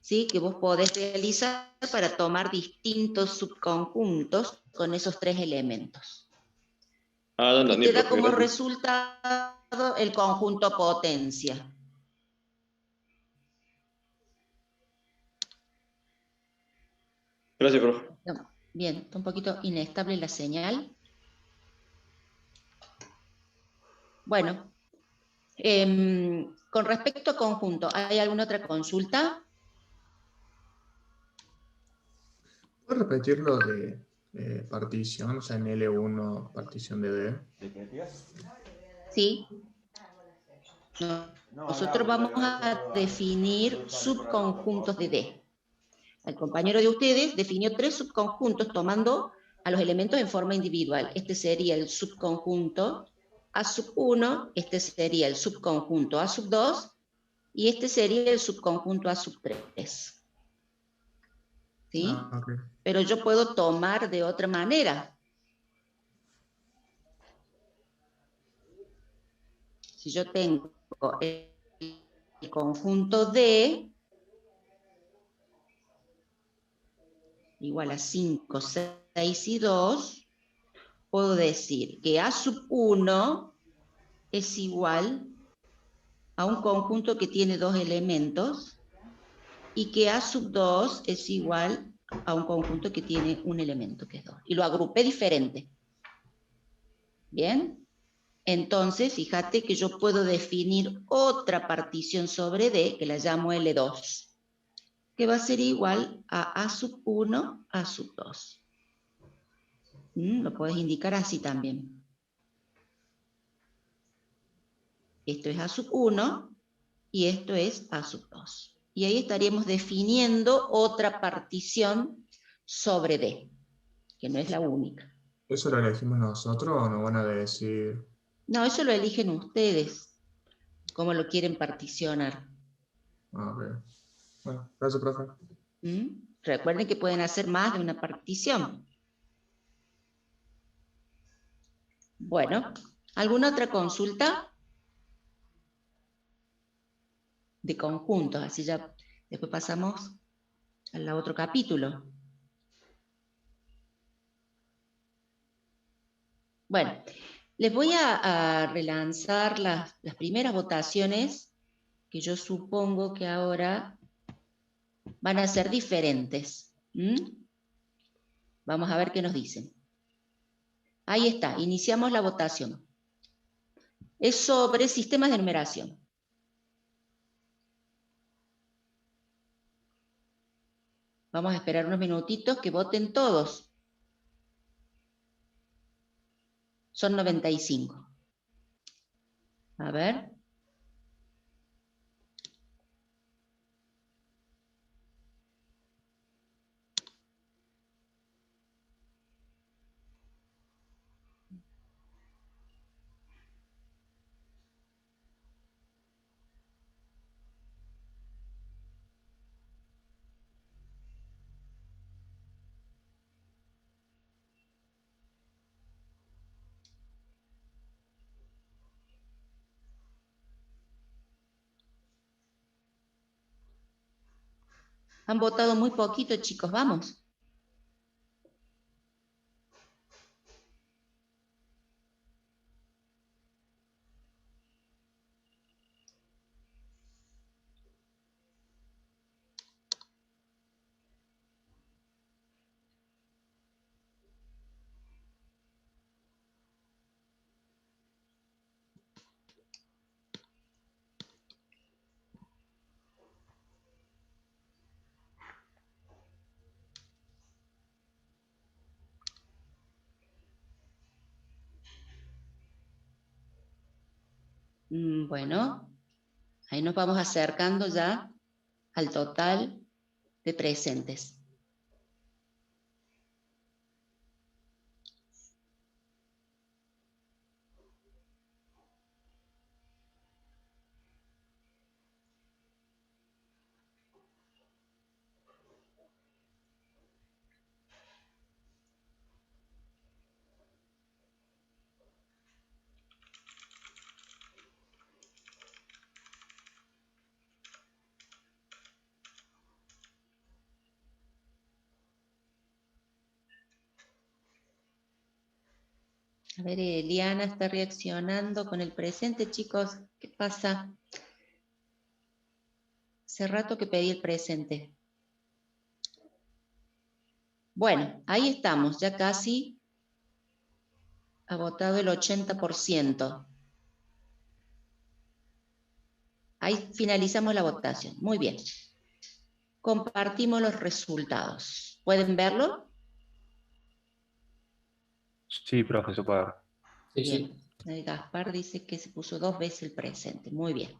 ¿sí?, que vos podés realizar para tomar distintos subconjuntos con esos tres elementos. No Y entendí, te da profe, como gracias. resultado el conjunto potencia. Gracias, profe. Bien, está un poquito inestable la señal. Bueno, con respecto a conjunto, ¿hay alguna otra consulta? ¿Puedes repetir lo de partición, o sea, en L1, partición de D? Sí. Nosotros vamos a definir subconjuntos de D. El compañero de ustedes definió 3 subconjuntos tomando a los elementos en forma individual. Este sería el subconjunto A sub 1, este sería el subconjunto A sub 2 y este sería el subconjunto A sub 3. ¿Sí? Okay. Pero yo puedo tomar de otra manera. Si yo tengo el conjunto D igual a 5, 6 y 2, puedo decir que A sub 1 es igual a un conjunto que tiene 2 elementos y que A sub 2 es igual a un conjunto que tiene un elemento que es 2. Y lo agrupé diferente. ¿Bien? Entonces, fíjate que yo puedo definir otra partición sobre D, que la llamo L2, que va a ser igual a A sub 1, A sub 2. Lo puedes indicar así también. Esto es A sub 1 y esto es A sub 2. Y ahí estaríamos definiendo otra partición sobre D, que no es la única. ¿Eso lo elegimos nosotros o nos van a decir? No, eso lo eligen ustedes, cómo lo quieren particionar. Ok. Bueno, gracias, profe. Recuerden que pueden hacer más de una partición. Bueno, ¿alguna otra consulta? De conjuntos, así ya después pasamos al otro capítulo. Bueno, les voy a relanzar las primeras votaciones que yo supongo que ahora van a ser diferentes. Vamos a ver qué nos dicen. Ahí está, iniciamos la votación. Es sobre sistemas de numeración. Vamos a esperar unos minutitos que voten todos. Son 95. A ver. Han votado muy poquito, chicos, vamos. Bueno, ahí nos vamos acercando ya al total de presentes. A ver, Eliana está reaccionando con el presente, chicos. ¿Qué pasa? Hace rato que pedí el presente. Bueno, ahí estamos, ya casi ha votado el 80%. Ahí finalizamos la votación. Muy bien. Compartimos los resultados. ¿Pueden verlo? Sí, profe, se puede ver. Sí, Bien. Gaspar dice que se puso 2 veces el presente. Muy bien.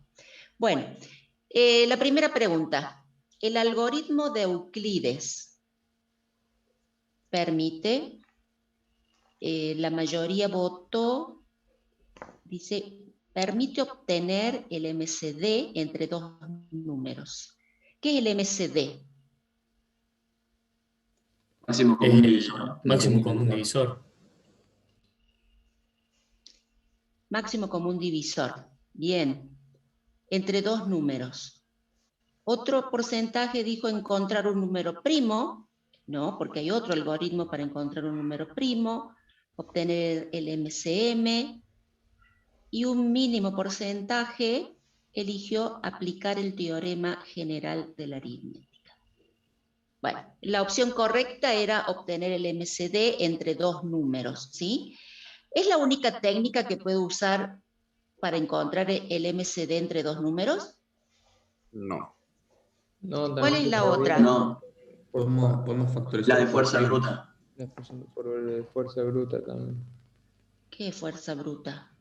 Bueno, la primera pregunta. ¿El algoritmo de Euclides permite? La mayoría votó, dice, permite obtener el MCD entre dos números. ¿Qué es el MCD? Máximo común divisor. Máximo común divisor. Máximo común divisor. Bien. Entre dos números. Otro porcentaje dijo encontrar un número primo, no, porque hay otro algoritmo para encontrar un número primo, obtener el MCM, y un mínimo porcentaje eligió aplicar el teorema general de la aritmética. Bueno, la opción correcta era obtener el MCD entre dos números, ¿sí? ¿Es la única técnica que puedo usar para encontrar el MCD entre dos números? No. No, ¿Cuál es la otra? No, Podemos factorizar. la de fuerza bruta. Por fuerza bruta también. ¿Qué fuerza bruta?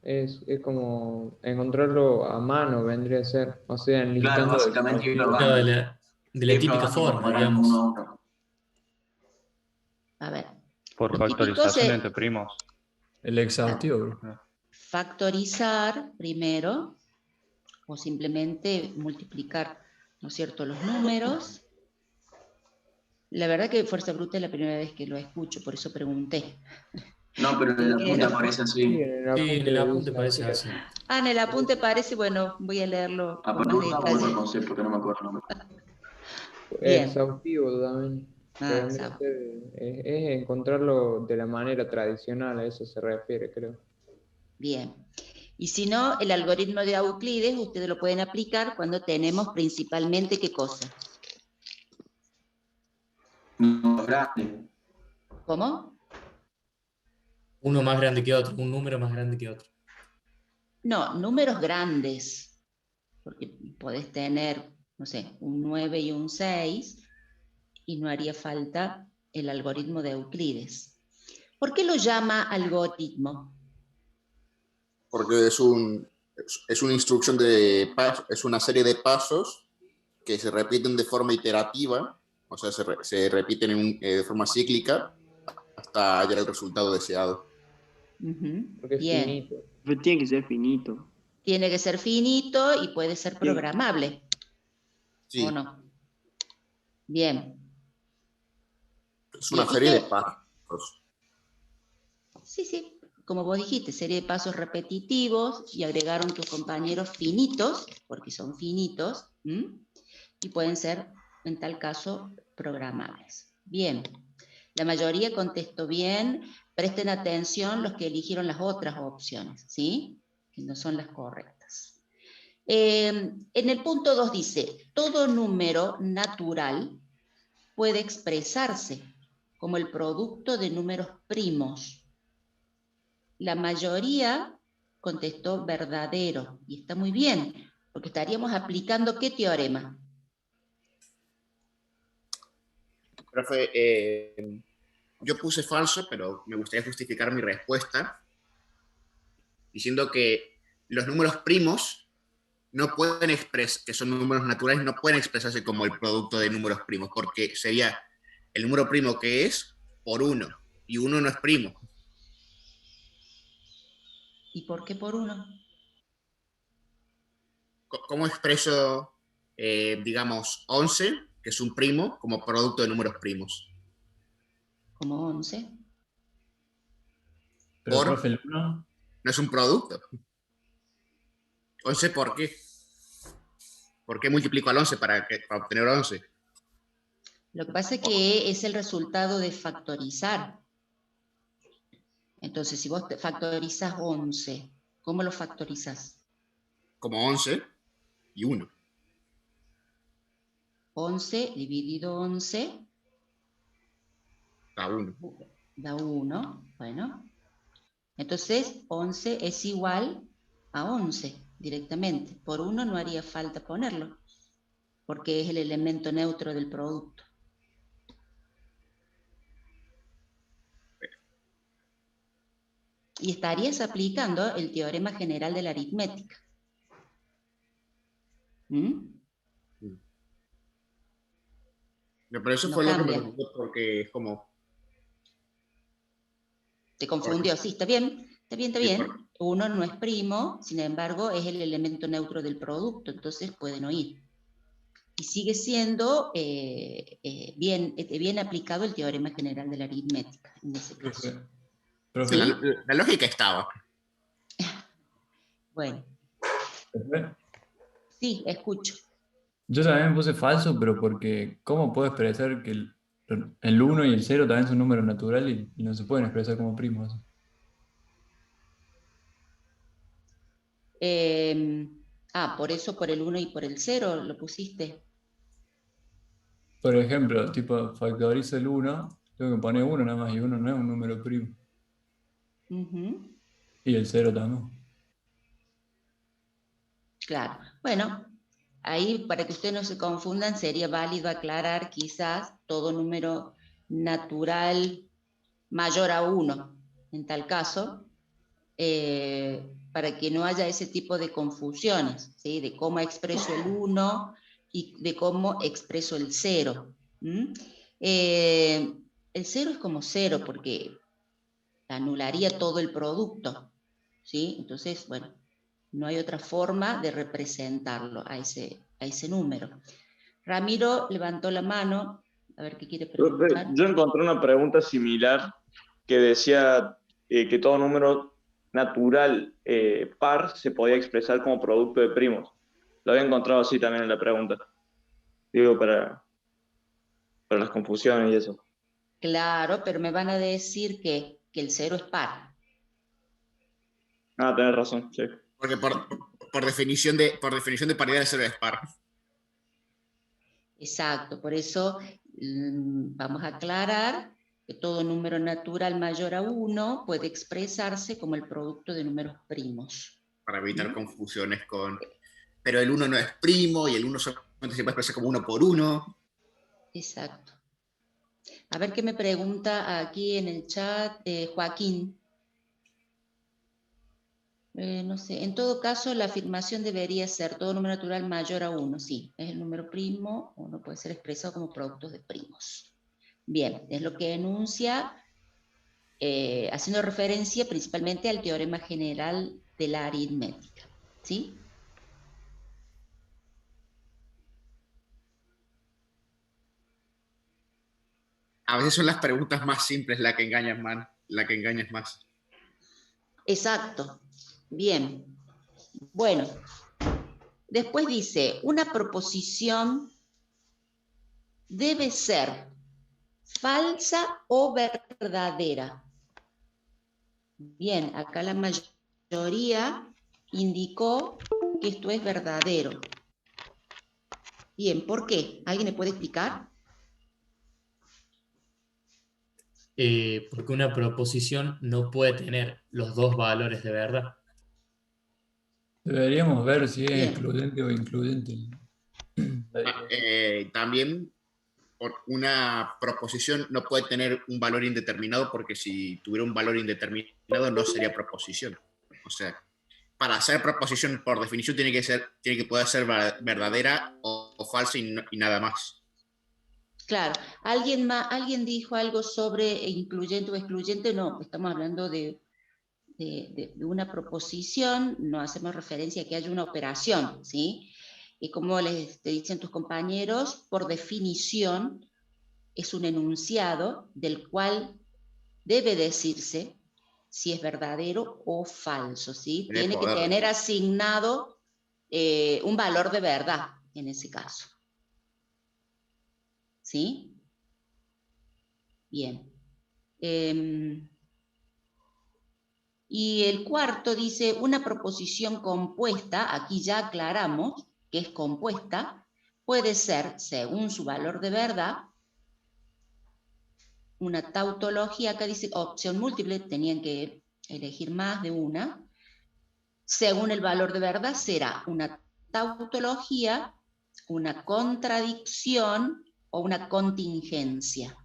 Es como encontrarlo a mano, vendría a ser. O sea, enlistando. Claro, básicamente ir Claro, probando. de la típica forma, digamos. A ver. Por Lo típico factorización es entre primos. El exhaustivo. factorizar primero, o simplemente multiplicar, ¿no es cierto?, los números. La verdad que fuerza bruta es la primera vez que lo escucho, por eso pregunté. No, pero en la punta aparece así. Sí, en el apunte parece así. Ah, en el apunte parece, bueno, voy a leerlo ¿A con por más bruta o por detalle. concepto? Que no me acuerdo el nombre. Bien. Exhaustivo también. Ah, Que vendría a ser, es encontrarlo de la manera tradicional, a eso se refiere, creo. Bien. Y si no, el algoritmo de Euclides, ustedes lo pueden aplicar cuando tenemos principalmente, ¿qué cosa? No, grande. ¿Cómo? Uno más grande que otro, un número más grande que otro. No, números grandes. Porque podés tener, no sé, un 9 y un 6, y no haría falta el algoritmo de Euclides. ¿Por qué lo llama algoritmo? Porque es una instrucción es una serie de pasos que se repiten de forma iterativa, o sea, se repiten de forma cíclica hasta llegar al resultado deseado. Porque es Bien. finito. Pero tiene que ser finito. Tiene que ser finito y puede ser programable. Sí. ¿O no? Bien. Es una Bien, ¿y serie de qué? pasos. Sí, sí, como vos dijiste, serie de pasos repetitivos, y agregaron tus compañeros finitos, porque son finitos, y pueden ser, en tal caso, programables. Bien, la mayoría contestó bien. Presten atención los que eligieron las otras opciones, ¿sí? Que no son las correctas. En el punto 2 dice, todo número natural puede expresarse como el producto de números primos. La mayoría contestó verdadero, y está muy bien, porque estaríamos aplicando ¿qué teorema? Profe, yo puse falso, pero me gustaría justificar mi respuesta diciendo que los números primos no pueden expresar, que son números naturales, no pueden expresarse como el producto de números primos, porque sería el número primo que es por 1, y 1 no es primo. ¿Y por qué por 1? ¿Cómo expreso, digamos, 11, que es un primo, como producto de números primos? Como 11. Pero, Por, profe, el 1, no es un producto. 11, ¿por qué? ¿Por qué multiplico al 11 para obtener 11? Lo que pasa es que es el resultado de factorizar. Entonces, si vos factorizas 11, ¿cómo lo factorizas? Como 11 y 1. 11 dividido 11 Da 1. da 1. Bueno, entonces 11 es igual a 11 directamente. Por 1 no haría falta ponerlo, porque es el elemento neutro del producto. Y estarías aplicando el teorema general de la aritmética. ¿Mm? Pero eso No fue lo que cambia. me preocupó, porque es como... Te confundió, sí, está bien, está bien, está Sí, bien. 1 no es primo, sin embargo, es el elemento neutro del producto, entonces pueden oír. Y sigue siendo bien aplicado el teorema general de la aritmética, en ese caso. profe, Sí, ¿Sí? la lógica estaba. Bueno, profe, sí, escucho. yo también puse falso, pero porque ¿cómo puedo expresar que el 1 y el 0 también son números naturales y no se pueden expresar como primos? Por eso por el 1 y por el 0 lo pusiste. Por ejemplo, tipo, factorizo el 1, tengo que poner 1 nada más, y 1 no es un número primo. Ujú, Y el 0 también. claro. Bueno, ahí para que ustedes no se confundan, sería válido aclarar quizás todo número natural mayor a 1, en tal caso, para que no haya ese tipo de confusiones, ¿sí? De cómo expreso el 1 y de cómo expreso el 0. El 0 es como 0 porque anularía todo el producto, ¿sí? Entonces, bueno, no hay otra forma de representarlo a ese número. Ramiro levantó la mano, a ver qué quiere preguntar. Yo encontré una pregunta similar que decía que todo número natural par se podía expresar como producto de primos. Lo había encontrado así también en la pregunta. Digo, para las confusiones y eso. Claro, pero me van a decir que el 0 es par. Ah, tenés razón, sí. Porque por definición de paridad el 0 es par. Exacto, por eso vamos a aclarar que todo número natural mayor a 1 puede expresarse como el producto de números primos. Para evitar confusiones con... Pero el 1 no es primo y el 1 solamente se puede expresar como 1 por 1. Exacto. A ver qué me pregunta aquí en el chat Joaquín. No sé, en todo caso la afirmación debería ser todo número natural mayor a 1, sí, es el número primo, uno puede ser expresado como productos de primos. Bien, es lo que enuncia, haciendo referencia principalmente al teorema general de la aritmética, ¿sí? A veces son las preguntas más simples las que engañan más. Exacto, bien. Bueno, después dice, una proposición debe ser falsa o verdadera. Bien, acá la mayoría indicó que esto es verdadero. Bien, ¿por qué? ¿Alguien me puede explicar? Porque una proposición no puede tener los dos valores de verdad. Deberíamos ver si es Bien. excluyente o incluyente. También una proposición no puede tener un valor indeterminado, porque si tuviera un valor indeterminado no sería proposición. O sea, para ser proposición, por definición, tiene que poder ser verdadera o falsa y nada más. Claro. ¿Alguien dijo algo sobre incluyente o excluyente? No, estamos hablando de una proposición, no hacemos referencia a que haya una operación, ¿sí? Y como te dicen tus compañeros, por definición es un enunciado del cual debe decirse si es verdadero o falso, ¿sí? Tiene que tener asignado un valor de verdad en ese caso. ¿Sí? Bien. Y el cuarto dice, una proposición compuesta, aquí ya aclaramos que es compuesta, puede ser, según su valor de verdad, una tautología, acá dice opción múltiple, tenían que elegir más de una. Según el valor de verdad será una tautología, una contradicción o una contingencia.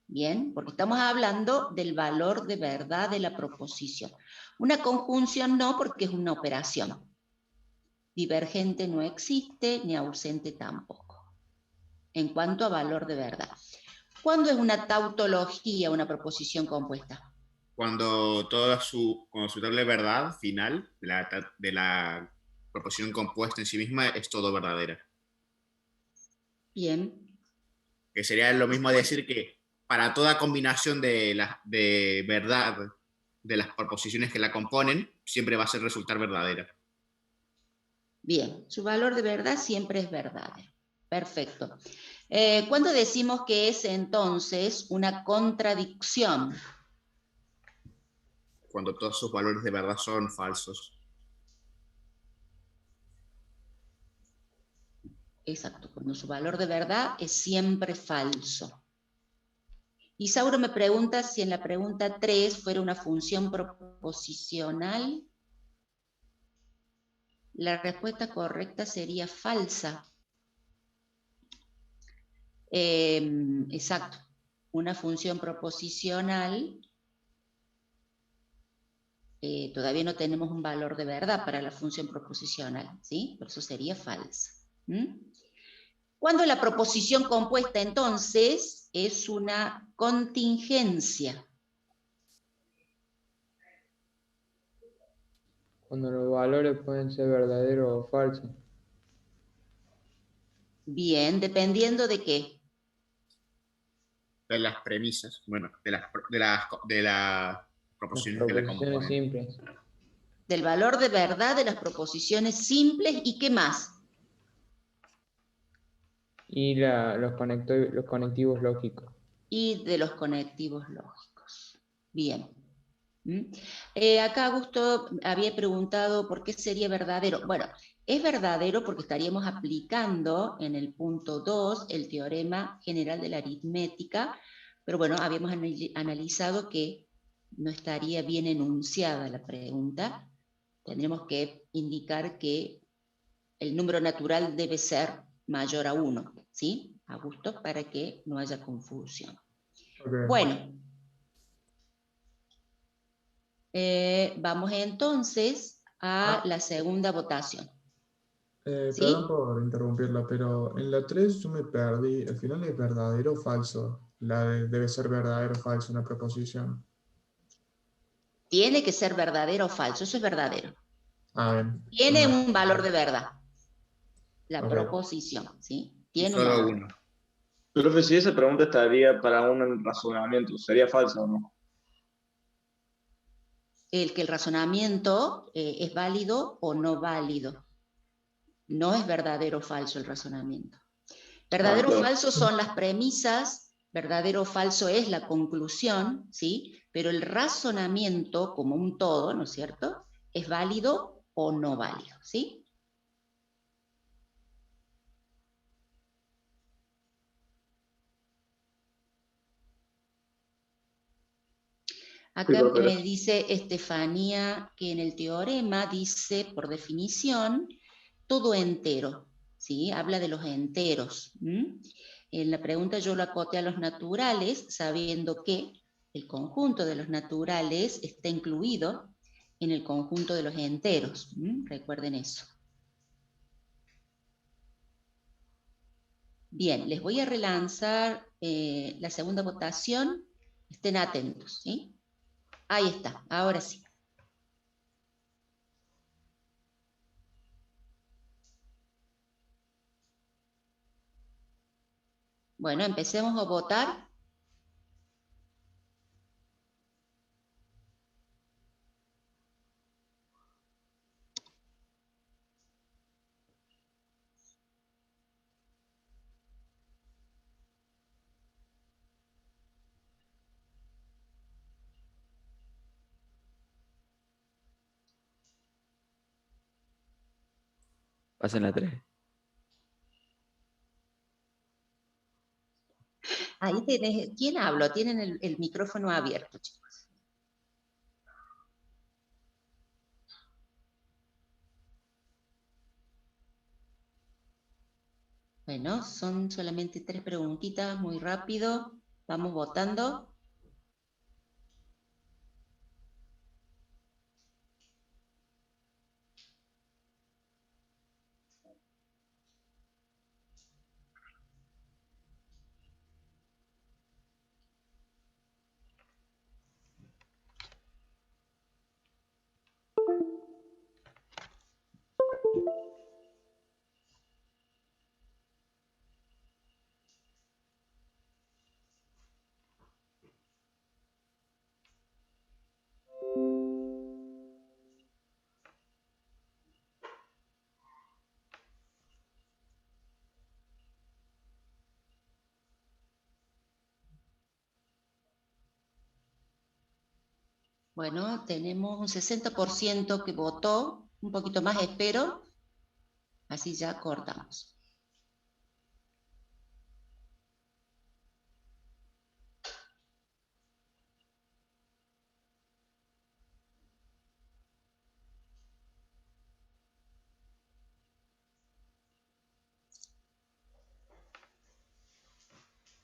Bien, porque estamos hablando del valor de verdad de la proposición. Una conjunción no, porque es una operación. Divergente no existe, ni ausente tampoco. En cuanto a valor de verdad. ¿Cuándo es una tautología una proposición compuesta? Cuando su doble verdad final de la proposición compuesta en sí misma es todo verdadera. Bien. Que sería lo mismo decir que para toda combinación de verdad de las proposiciones que la componen, siempre va a resultar verdadera. Bien, su valor de verdad siempre es verdadero. Perfecto. ¿Cuándo decimos que es entonces una contradicción? Cuando todos sus valores de verdad son falsos. Exacto, cuando su valor de verdad es siempre falso. Isauro me pregunta si en la pregunta 3 fuera una función proposicional. La respuesta correcta sería falsa. Exacto, una función proposicional, todavía no tenemos un valor de verdad para la función proposicional, ¿sí? Por eso sería falsa. Cuando la proposición compuesta entonces es una contingencia. Cuando los valores pueden ser verdaderos o falsos. Bien, dependiendo de qué. De las premisas, bueno, de las proposiciones que la componen. Simples. Del valor de verdad de las proposiciones simples y qué más. Y los conectivos lógicos. Y de los conectivos lógicos. Bien. Acá Augusto había preguntado por qué sería verdadero. Bueno, es verdadero porque estaríamos aplicando en el punto 2 el teorema general de la aritmética, pero bueno, habíamos analizado que no estaría bien enunciada la pregunta. Tendremos que indicar que el número natural debe ser mayor a 1, ¿sí, Augusto? Para que no haya confusión. Okay. Bueno. Vamos entonces a la segunda votación. ¿Sí? Perdón por interrumpirla, pero en la 3 yo me perdí. ¿Al final es verdadero o falso? Debe ser verdadero o falso una proposición. Tiene que ser verdadero o falso, eso es verdadero. Bien. Tiene un valor de verdad. La proposición, ¿sí? Tiene un valor. Uno. Profe, si esa pregunta estaría para un razonamiento, ¿sería falsa o no? Que el razonamiento es válido o no válido. No es verdadero o falso el razonamiento. Verdadero o falso son las premisas, verdadero o falso es la conclusión, ¿sí? Pero el razonamiento como un todo, ¿no es cierto?, es válido o no válido, ¿sí? Acá me dice Estefanía que en el teorema dice, por definición, todo entero, ¿sí? Habla de los enteros. En la pregunta yo lo acoté a los naturales, sabiendo que el conjunto de los naturales está incluido en el conjunto de los enteros. Recuerden eso. Bien, les voy a relanzar la segunda votación. Estén atentos, ¿sí? Ahí está, ahora sí. Bueno, empecemos a votar. Pasen la 3. Ahí tenés, ¿quién habló? Tienen el micrófono abierto, chicos. Bueno, son solamente 3 preguntitas, muy rápido. Vamos votando. Bueno, tenemos un 60% que votó, un poquito más espero, así ya cortamos.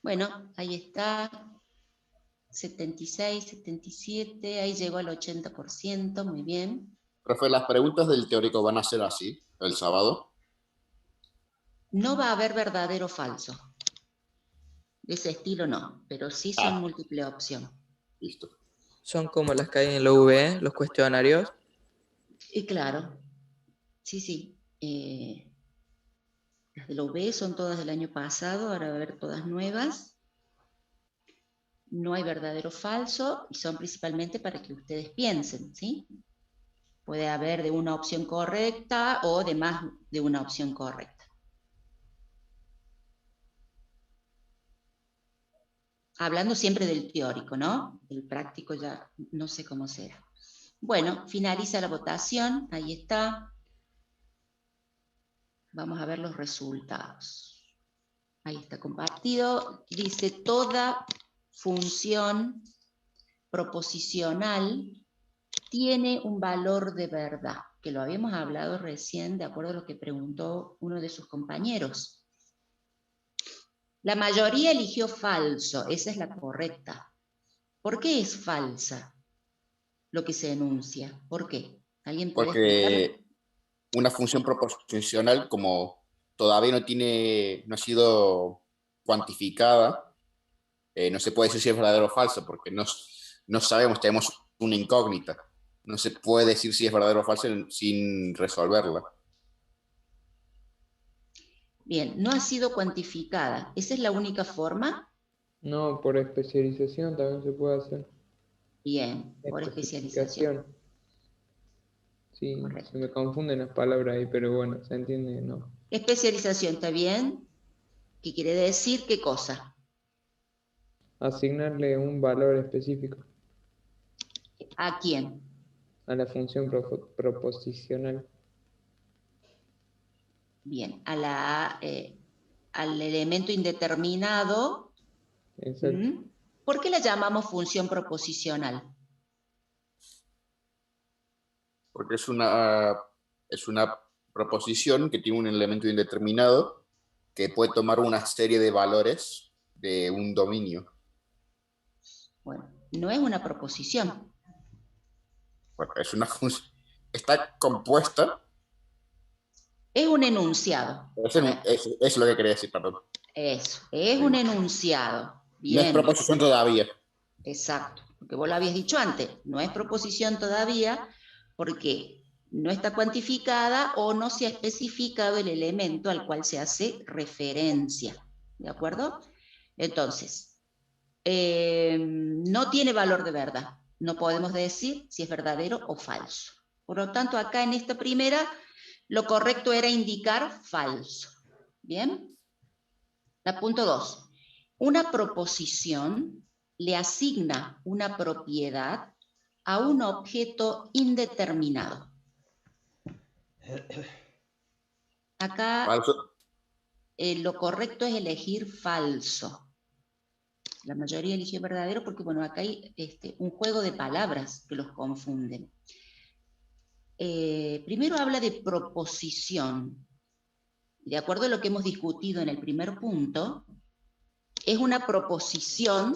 Bueno, ahí está, 76, 77, ahí llegó al 80%, muy bien. Profe, las preguntas del teórico van a ser así, el sábado. No va a haber verdadero o falso. De ese estilo no, pero sí son múltiple opción. Listo. Son como las que hay en la UVE, los cuestionarios. Y claro, sí. Las de la UB son todas del año pasado, ahora va a haber todas nuevas. No hay verdadero o falso y son principalmente para que ustedes piensen, ¿sí? Puede haber de una opción correcta o de más de una opción correcta. Hablando siempre del teórico, ¿no? El práctico ya no sé cómo será. Bueno, finaliza la votación, ahí está. Vamos a ver los resultados. Ahí está compartido. Dice toda función proposicional tiene un valor de verdad, que lo habíamos hablado recién de acuerdo a lo que preguntó uno de sus compañeros. La mayoría eligió falso, esa es la correcta. ¿Por qué es falsa lo que se enuncia? ¿Por qué? ¿Alguien puede explicarlo? Porque una función proposicional, como todavía no ha sido cuantificada, no se puede decir si es verdadero o falso, porque no sabemos, tenemos una incógnita. No se puede decir si es verdadero o falso sin resolverla. Bien, no ha sido cuantificada. ¿Esa es la única forma? No, por especialización también se puede hacer. Bien, por especialización. Sí, se me confunden las palabras ahí, pero bueno, se entiende, ¿no? Especialización, ¿está bien? ¿Qué quiere decir qué cosa? Asignarle un valor específico. ¿A quién? A la función proposicional. Bien, al elemento indeterminado. Exacto. ¿Por qué la llamamos función proposicional? Porque es una proposición que tiene un elemento indeterminado que puede tomar una serie de valores de un dominio. Bueno, no es una proposición. Bueno, es una función. Está compuesta. Es un enunciado. Es lo que quería decir, perdón. Eso, es un enunciado. Bien. No es proposición todavía. Exacto, porque vos lo habías dicho antes, no es proposición todavía porque no está cuantificada o no se ha especificado el elemento al cual se hace referencia. ¿De acuerdo? Entonces, no tiene valor de verdad. No podemos decir si es verdadero o falso. Por lo tanto, acá en esta primera, lo correcto era indicar falso. ¿Bien? La punto 2. Una proposición le asigna una propiedad a un objeto indeterminado. Acá lo correcto es elegir falso. La mayoría elige verdadero porque, bueno, acá hay un juego de palabras que los confunden. Primero habla de proposición. De acuerdo a lo que hemos discutido en el primer punto, es una proposición,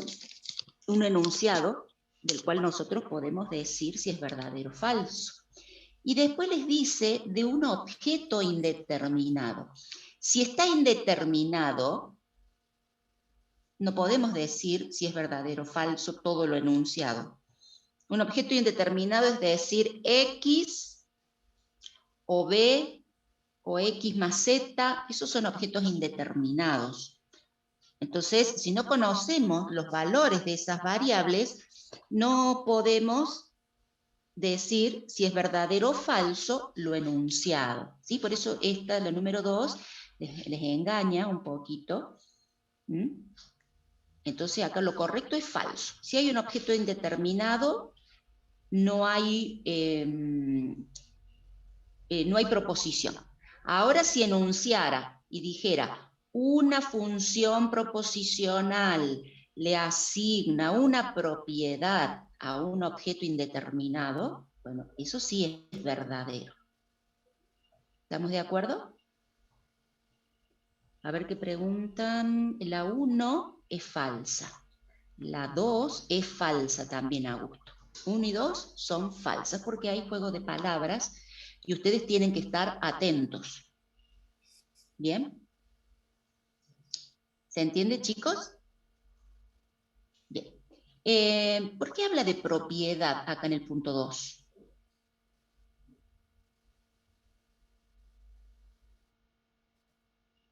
un enunciado, del cual nosotros podemos decir si es verdadero o falso. Y después les dice de un objeto indeterminado. Si está indeterminado, no podemos decir si es verdadero o falso todo lo enunciado. Un objeto indeterminado es decir X o B o X más Z, esos son objetos indeterminados. Entonces, si no conocemos los valores de esas variables, no podemos decir si es verdadero o falso lo enunciado. ¿Sí? Por eso esta, la número 2, les engaña un poquito. Entonces acá lo correcto es falso. Si hay un objeto indeterminado, no hay proposición. Ahora si enunciara y dijera una función proposicional le asigna una propiedad a un objeto indeterminado, bueno, eso sí es verdadero. ¿Estamos de acuerdo? A ver qué preguntan. La 1 es falsa. La 2 es falsa también, Augusto. 1 y 2 son falsas porque hay juego de palabras y ustedes tienen que estar atentos. ¿Bien? ¿Se entiende, chicos? Bien. ¿Por qué habla de propiedad acá en el punto 2?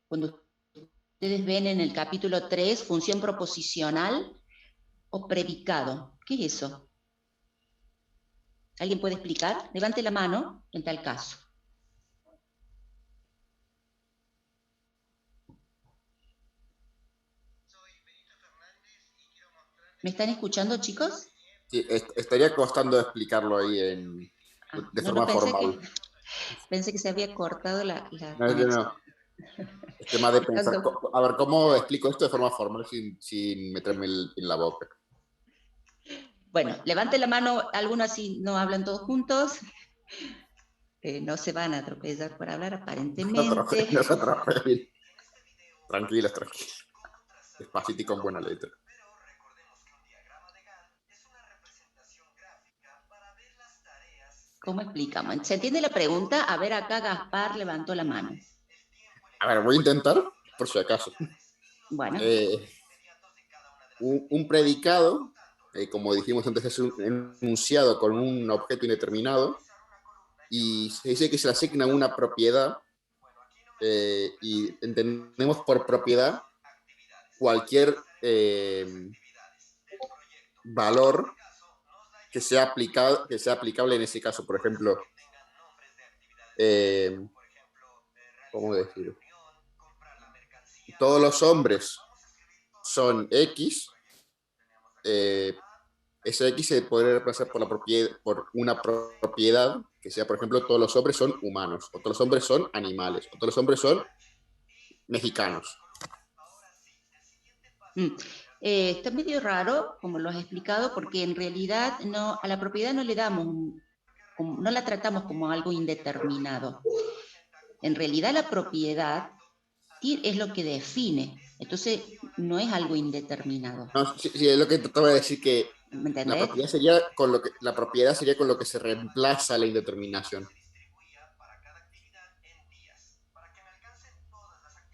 Cuando ustedes ven en el capítulo 3, función proposicional o predicado. ¿Qué es eso? ¿Alguien puede explicar? Levante la mano en tal caso. ¿Me están escuchando, chicos? Sí, estaría costando explicarlo ahí de forma formal. Pensé que se había cortado la No. Es tema de pensar, a ver, ¿cómo explico esto de forma formal sin meterme en la boca? Bueno, levante la mano, algunos así no hablan todos juntos. No se van a atropellar por hablar, aparentemente. No se atropellen. Tranquilos. Despacito y con buena letra. ¿Cómo explicamos? ¿Se entiende la pregunta? A ver, acá Gaspar levantó la mano. A ver, voy a intentar, por si acaso. Bueno. Un predicado, como dijimos antes, es un enunciado con un objeto indeterminado y se dice que se le asigna una propiedad y entendemos por propiedad cualquier valor que sea aplicable en ese caso. Por ejemplo, ¿cómo decirlo? Todos los hombres son X, ese X se puede reemplazar por una propiedad que sea, por ejemplo, todos los hombres son humanos, o todos los hombres son animales, o todos los hombres son mexicanos. Está medio raro, como lo has explicado, porque en realidad a la propiedad no le damos, no la tratamos como algo indeterminado. En realidad la propiedad es lo que define, entonces no es algo indeterminado. No, sí, es lo que trataba de decir, que ¿Me La entendés? propiedad sería la propiedad sería con lo que se reemplaza la indeterminación.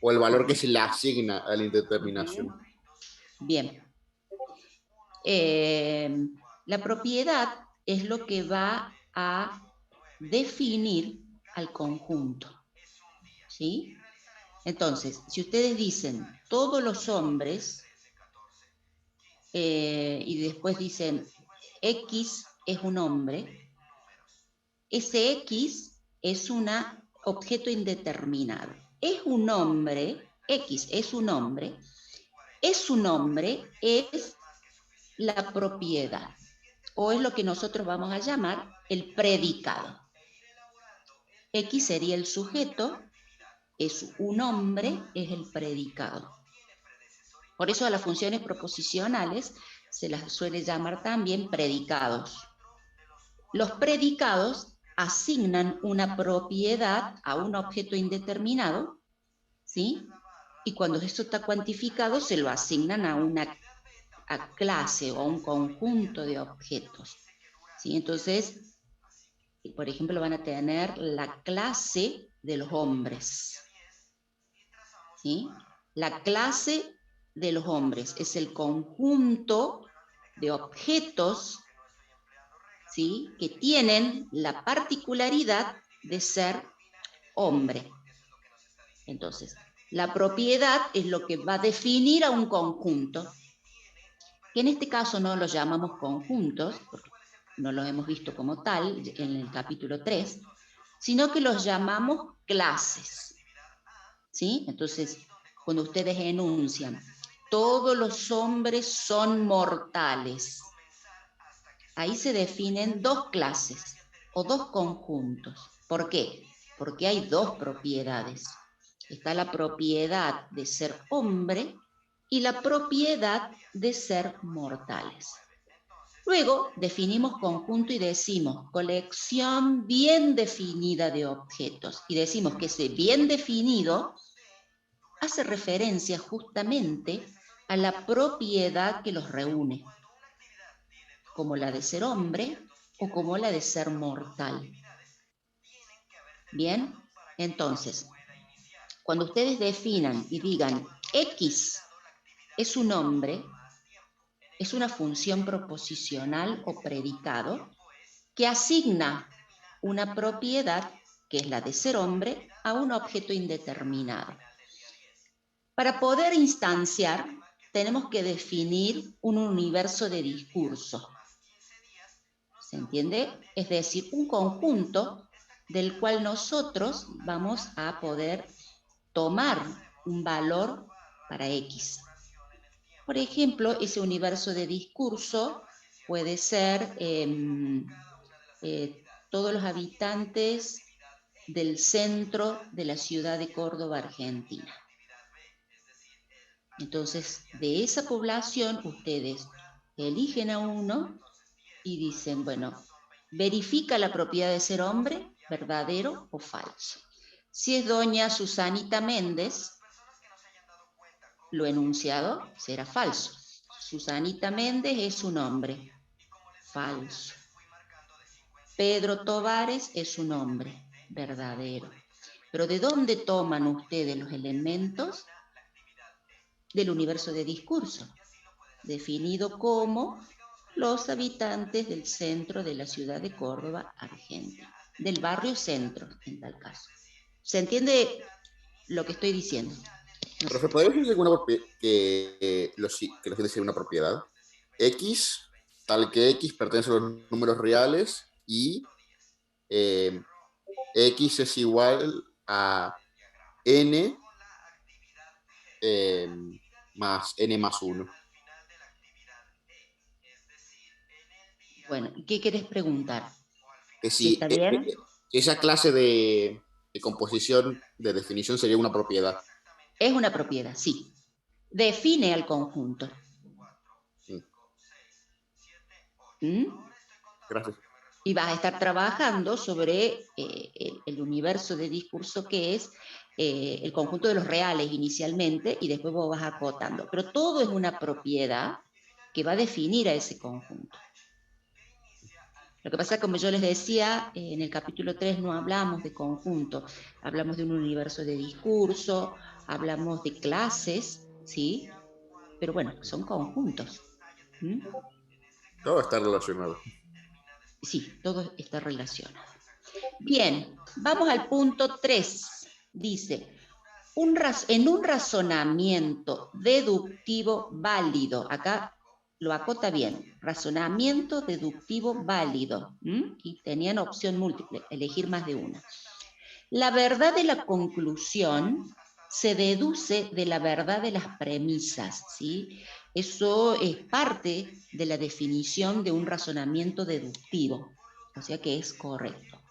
O el valor que se le asigna a la indeterminación. Bien. La propiedad es lo que va a definir al conjunto. ¿Sí? Entonces, si ustedes dicen todos los hombres y después dicen X es un hombre, ese X es un objeto indeterminado. Es un hombre, X es un hombre, es la propiedad, o es lo que nosotros vamos a llamar el predicado. X sería el sujeto, es un hombre, es el predicado. Por eso a las funciones proposicionales se las suele llamar también predicados. Los predicados asignan una propiedad a un objeto indeterminado, ¿sí? Y cuando esto está cuantificado se lo asignan a una clase o a un conjunto de objetos, ¿sí? Entonces, por ejemplo, van a tener la clase de los hombres, ¿sí? La clase de los hombres es el conjunto de objetos, ¿sí? Que tienen la particularidad de ser hombre. Entonces, la propiedad es lo que va a definir a un conjunto, que en este caso no los llamamos conjuntos, porque no los hemos visto como tal en el capítulo 3, sino que los llamamos clases, ¿sí? Entonces, cuando ustedes enuncian, todos los hombres son mortales, ahí se definen dos clases o dos conjuntos. ¿Por qué? Porque hay dos propiedades. Está la propiedad de ser hombre y la propiedad de ser mortales. Luego definimos conjunto y decimos colección bien definida de objetos. Y decimos que ese bien definido hace referencia justamente a la propiedad que los reúne, como la de ser hombre o como la de ser mortal. Bien, entonces, cuando ustedes definan y digan X es un hombre, es una función proposicional o predicado que asigna una propiedad, que es la de ser hombre, a un objeto indeterminado. Para poder instanciar, tenemos que definir un universo de discurso. ¿Se entiende? Es decir, un conjunto del cual nosotros vamos a poder tomar un valor para X. Por ejemplo, ese universo de discurso puede ser todos los habitantes del centro de la ciudad de Córdoba, Argentina. Entonces, de esa población, ustedes eligen a uno y dicen, bueno, verifica la propiedad de ser hombre, verdadero o falso. Si es doña Susanita Méndez, lo enunciado será falso. Susanita Méndez es un hombre, falso. Pedro Tovares es un hombre, verdadero. Pero ¿de dónde toman ustedes los elementos? Del universo de discurso, definido como los habitantes del centro de la ciudad de Córdoba, Argentina, del barrio centro, en tal caso. ¿Se entiende lo que estoy diciendo? No Profe, ¿podría decirse que los siguientes sería una propiedad? X, tal que X pertenece a los números reales y X es igual a N más N más 1. Bueno, ¿qué querés preguntar? Que si ¿Está bien? esa clase de composición, de definición, sería una propiedad. Es una propiedad, sí. Define al conjunto. ¿Mm? Gracias. Y vas a estar trabajando sobre el universo de discurso que es el conjunto de los reales inicialmente y después vos vas acotando. Pero todo es una propiedad que va a definir a ese conjunto. Lo que pasa, como yo les decía, en el capítulo 3 no hablamos de conjunto, hablamos de un universo de discurso, hablamos de clases, ¿sí? Pero bueno, son conjuntos. ¿Mm? Todo está relacionado. Sí, todo está relacionado. Bien, vamos al punto 3. Dice, en un razonamiento deductivo válido, acá lo acota bien, razonamiento deductivo válido, y tenían opción múltiple, elegir más de una. La verdad de la conclusión se deduce de la verdad de las premisas, ¿sí? Eso es parte de la definición de un razonamiento deductivo, o sea que es correcto.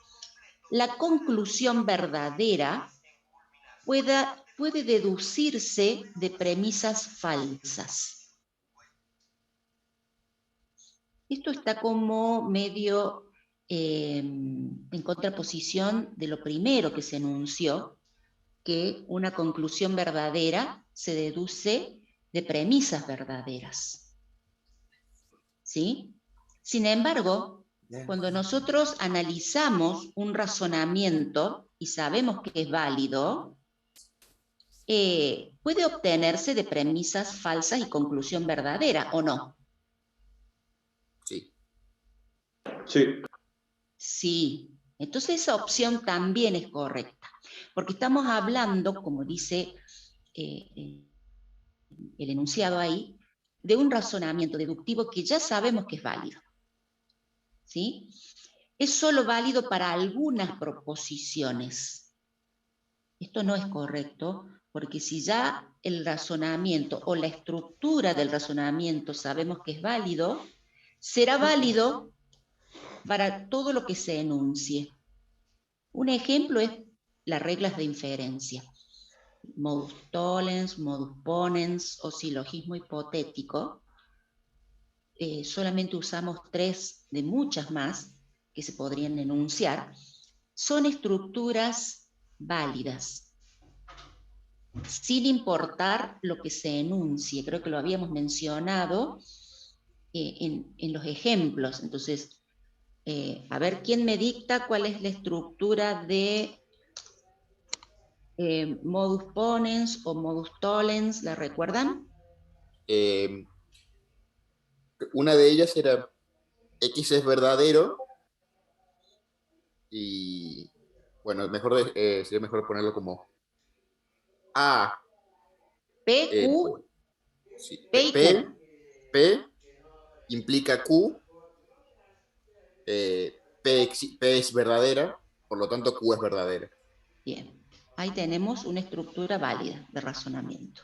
La conclusión verdadera puede deducirse de premisas falsas. Esto está como medio en contraposición de lo primero que se enunció, que una conclusión verdadera se deduce de premisas verdaderas. ¿Sí? Sin embargo, cuando nosotros analizamos un razonamiento y sabemos que es válido, puede obtenerse de premisas falsas y conclusión verdadera, ¿o no? Sí. Sí. Sí. Entonces esa opción también es correcta, porque estamos hablando, como dice el enunciado ahí, de un razonamiento deductivo que ya sabemos que es válido. ¿Sí? Es solo válido para algunas proposiciones. Esto no es correcto, porque si ya el razonamiento o la estructura del razonamiento sabemos que es válido, será válido para todo lo que se enuncie. Un ejemplo es las reglas de inferencia. Modus tollens, modus ponens o silogismo hipotético. Solamente usamos 3 de muchas más que se podrían enunciar. Son estructuras válidas, sin importar lo que se enuncie. Creo que lo habíamos mencionado en los ejemplos. Entonces, a ver, ¿quién me dicta cuál es la estructura de modus ponens o modus tollens? ¿La recuerdan? Una de ellas era X es verdadero y, bueno, sería mejor ponerlo como A. P, Q, sí, P y Q. P implica Q, P es verdadera, por lo tanto Q es verdadera. Bien, ahí tenemos una estructura válida de razonamiento.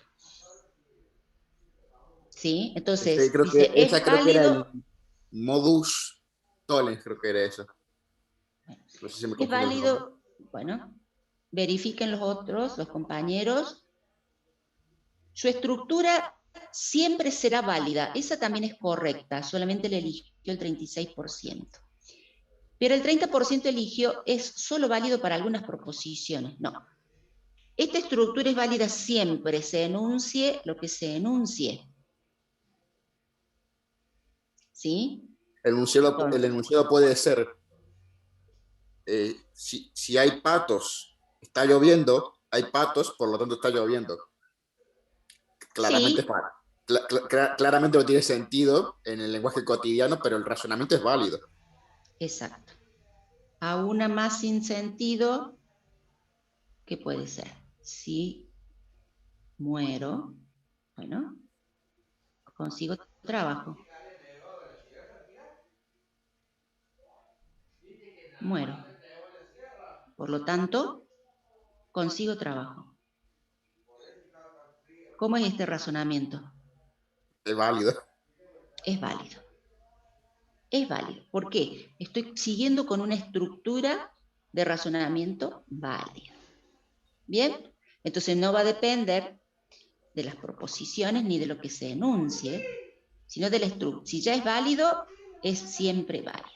¿Sí? Entonces, creo dice, que esa es creo que era el válido. modus tollens, creo que era eso. No sé si me Es confundo el nombre. válido, bueno, verifiquen los otros, los compañeros. Su estructura siempre será válida, esa también es correcta, solamente le eligió el 36%. Pero el 30% eligió es solo válido para algunas proposiciones. No. Esta estructura es válida siempre, se enuncie lo que se enuncie. ¿Sí? El enunciado puede ser, si hay patos, está lloviendo, hay patos, por lo tanto está lloviendo. Claramente, sí. Claramente no tiene sentido en el lenguaje cotidiano, pero el razonamiento es válido. Exacto. A una más sin sentido, ¿qué puede ser? Si muero, bueno, consigo trabajo. Muero. Por lo tanto, consigo trabajo. ¿Cómo es este razonamiento? Es válido. Es válido. Es válido. ¿Por qué? Estoy siguiendo con una estructura de razonamiento válida. ¿Bien? Entonces no va a depender de las proposiciones ni de lo que se enuncie, sino de la estructura. Si ya es válido, es siempre válido.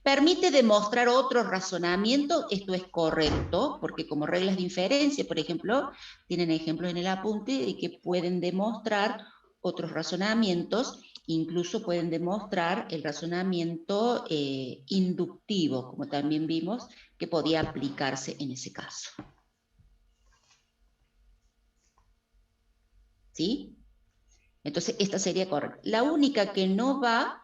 Permite demostrar otros razonamientos, esto es correcto, porque como reglas de inferencia, por ejemplo, tienen ejemplos en el apunte de que pueden demostrar otros razonamientos, incluso pueden demostrar el razonamiento inductivo, como también vimos que podía aplicarse en ese caso. ¿Sí? Entonces, esta sería correcta. La única que no va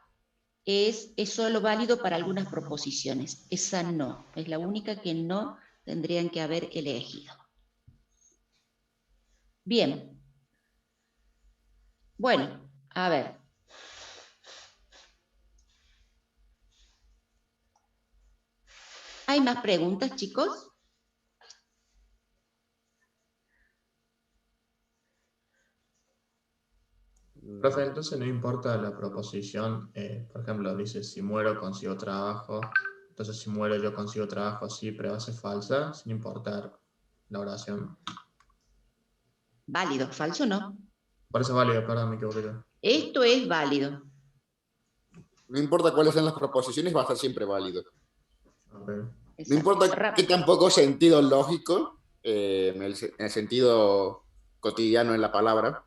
es solo válido para algunas proposiciones. Esa no, es la única que no tendrían que haber elegido. Bien. Bueno, a ver. ¿Hay más preguntas, chicos? Profe, entonces no importa la proposición, por ejemplo, dice si muero consigo trabajo, entonces si muero yo consigo trabajo así, pero base falsa, sin importar la oración. Válido, falso no. Por eso es válido, perdón, me equivoqué. Esto es válido. No importa cuáles sean las proposiciones, va a ser siempre válido. Okay. No importa qué tan poco sentido lógico, en el sentido cotidiano en la palabra,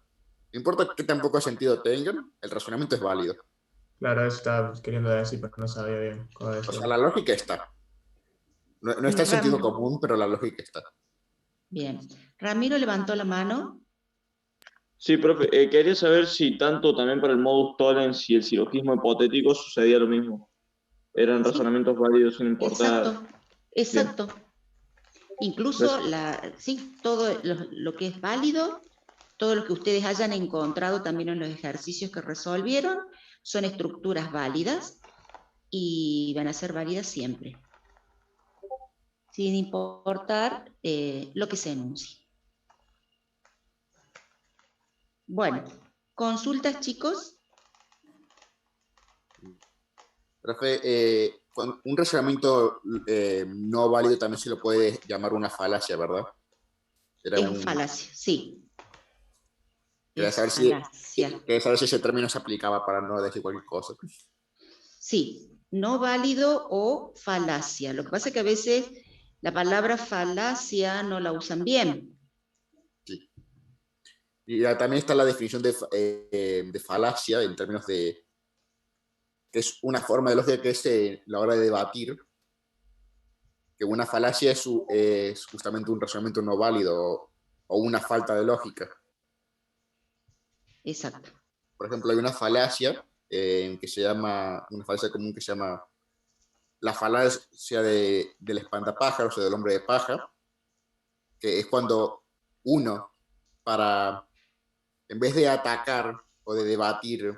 no importa qué tan poco sentido tengan, el razonamiento es válido. Claro, eso estaba queriendo decir, pero no sabía bien cómo O decirlo. sea, la lógica está. No está el sentido común, pero la lógica está. Bien. Ramiro levantó la mano. Sí, profe, quería saber si tanto también para el modus tollens y el silogismo hipotético sucedía lo mismo. Eran razonamientos válidos sin importar. Exacto, exacto. Bien. Incluso sí, todo lo que es válido, todo lo que ustedes hayan encontrado también en los ejercicios que resolvieron, son estructuras válidas y van a ser válidas siempre, sin importar lo que se enuncie. Bueno, ¿consultas, chicos? Profe, un razonamiento no válido también se lo puede llamar una falacia, ¿verdad? Es falacia, sí. Quería saber si ese término se aplicaba para no decir cualquier cosa. Sí, no válido o falacia. Lo que pasa es que a veces la palabra falacia no la usan bien. Sí. Y también está la definición de falacia en términos de que es una forma de lógica que es la hora de debatir, que una falacia es justamente un razonamiento no válido o una falta de lógica. Exacto. Por ejemplo, hay una falacia que se llama, una falacia común que se llama la falacia del espantapájaros o del hombre de paja, que es cuando uno, en vez de atacar o de debatir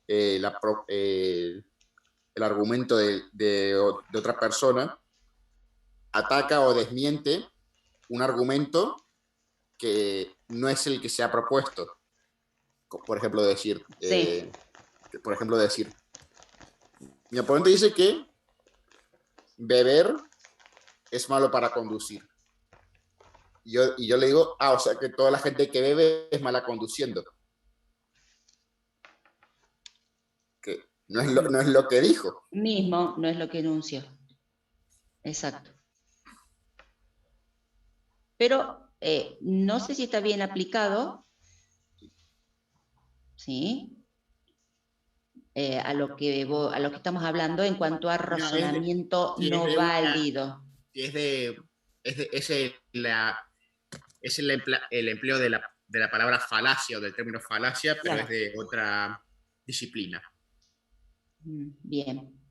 el argumento de otra persona, ataca o desmiente un argumento que no es el que se ha propuesto. Por ejemplo, decir, mi oponente dice que beber es malo para conducir. Y yo le digo, o sea que toda la gente que bebe es mala conduciendo. Que no es lo que dijo. Mismo, no es lo que enunció. Exacto. Pero no sé si está bien aplicado, ¿sí? A lo que estamos hablando en cuanto a razonamiento no válido. Es el empleo de la palabra falacia o del término falacia, pero es de otra disciplina. Bien.